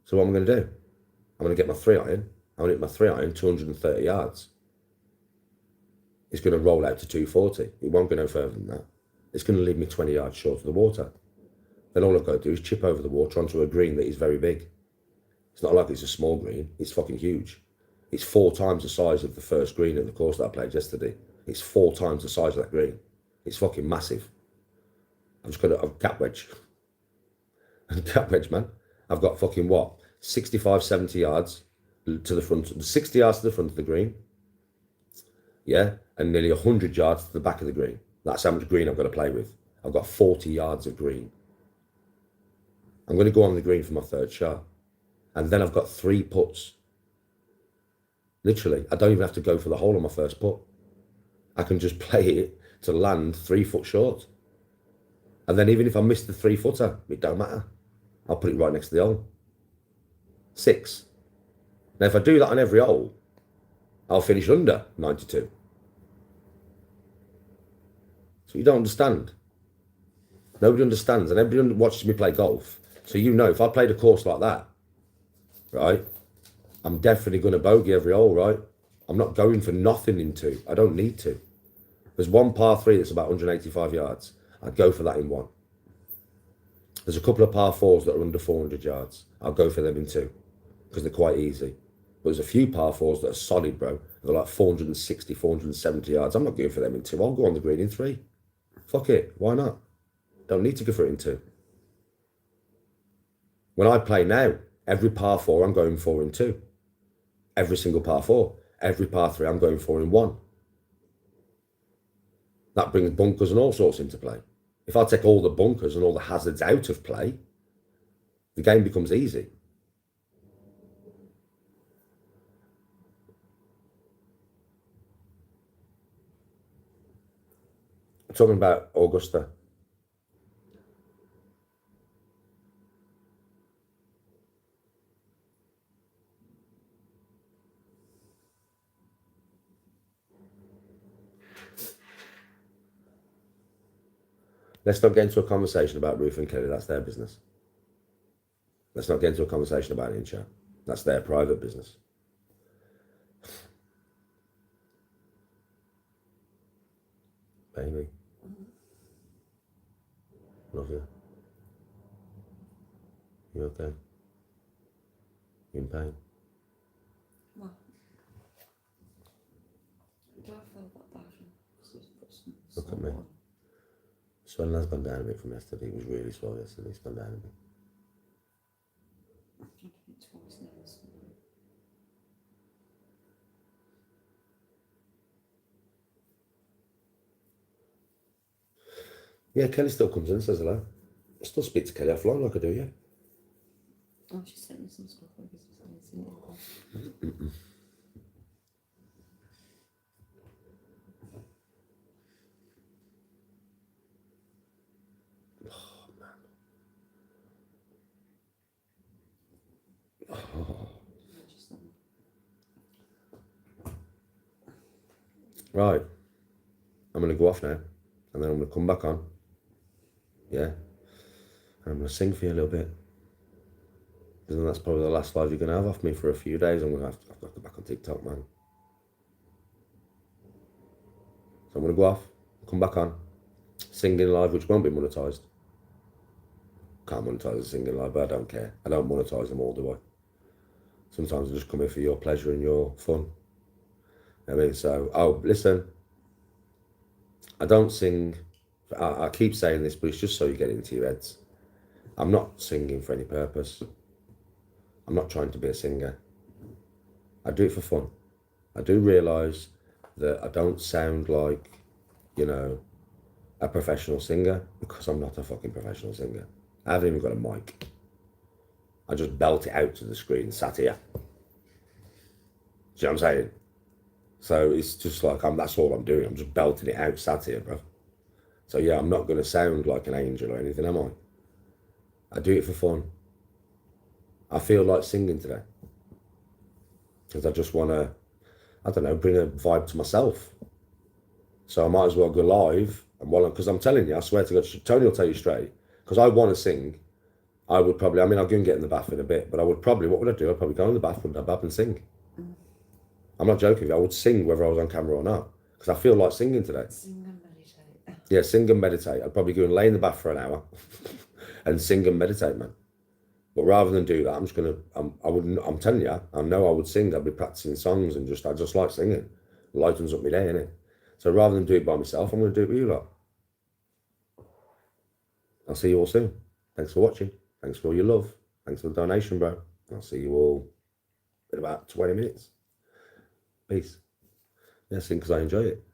So what am I going to do? I'm going to get my 3-iron. I'm going to hit my 3-iron 230 yards. It's going to roll out to 240. It won't go no further than that. It's going to leave me 20 yards short of the water. Then all I've got to do is chip over the water onto a green that is very big. It's not like it's a small green. It's fucking huge. It's 4 times the size of the first green at the course that I played yesterday. It's 4 times the size of that green. It's fucking massive. I'm just going to gap wedge. Gap wedge, man. I've got fucking what? 65, 70 yards to the front, 60 yards to the front of the green. Yeah, and nearly 100 yards to the back of the green. That's how much green I've got to play with. I've got 40 yards of green. I'm going to go on the green for my 3rd shot. And then I've got 3 putts. Literally, I don't even have to go for the hole on my first putt. I can just play it to land 3 foot short. And then even if I miss the 3-footer, it don't matter. I'll put it right next to the hole. 6. Now, if I do that on every hole, I'll finish under 92. So you don't understand. Nobody understands, and everybody watches me play golf. So you know, if I played a course like that, right, I'm definitely going to bogey every hole, right? I'm not going for nothing in 2. I don't need to. There's one par 3 that's about 185 yards. I'd go for that in 1. There's a couple of par 4s that are under 400 yards. I'll go for them in 2 because they're quite easy. But there's a few par 4s that are solid, bro. They're like 460, 470 yards. I'm not going for them in 2. I'll go on the green in 3. Fuck it. Why not? Don't need to go for it in 2. When I play now, every par 4 I'm going for in 2. Every single par 4. Every par 3 I'm going for in 1. That brings bunkers and all sorts into play. If I take all the bunkers and all the hazards out of play, the game becomes easy. I'm talking about Augusta. Let's not get into a conversation about Ruth and Kelly. That's their business. Let's not get into a conversation about it in chat. That's their private business. Baby. Love you. You okay? You in pain? Well, do I feel that bad? Look at me. Swelling has gone down a bit from yesterday. It was really swell yesterday. It's gone down a bit. I'm drinking it twice now. Yeah, Kelly still comes in and says hello. I still speak to Kelly offline like I do, yeah. Oh, she sent me some stuff. I guess it's in it. Right. I'm going to go off now. And then I'm going to come back on. Yeah. And I'm going to sing for you a little bit. Because then that's probably the last live you're going to have off me for a few days. I've got to go back on TikTok, man. So I'm going to go off, come back on, singing live, which won't be monetized. Can't monetize a singing live, but I don't care. I don't monetize them all, do I? Sometimes I just come here for your pleasure and your fun. I mean, so, oh, listen. I don't sing, I keep saying this, but it's just so you get into your heads. I'm not singing for any purpose. I'm not trying to be a singer. I do it for fun. I do realise that I don't sound like, you know, a professional singer because I'm not a fucking professional singer. I haven't even got a mic. I just belt it out to the screen, sat here. Do you know what I'm saying? So it's just like, that's all I'm doing. I'm just belting it out, sat here, bro. So yeah, I'm not going to sound like an angel or anything, am I? I do it for fun. I feel like singing today. Because I just want to, I don't know, bring a vibe to myself. So I might as well go live. And because I'm telling you, I swear to God, Tony will tell you straight, because I want to sing. I would probably, I mean, I'll go and get in the bath in a bit, but I would probably, what would I do? I'd probably go in the bath, put my bab and sing. I'm not joking. I would sing whether I was on camera or not, because I feel like singing today. Sing and meditate. Yeah, sing and meditate. I'd probably go and lay in the bath for an hour and sing and meditate, man. But rather than do that, I'm just gonna. I'm telling you, I know I would sing. I'd be practicing songs and I just like singing. It lightens up my day, innit? So rather than do it by myself, I'm gonna do it with you lot. I'll see you all soon. Thanks for watching. Thanks for all your love. Thanks for the donation, bro. I'll see you all in about 20 minutes. Peace. Yeah, sing because I enjoy it.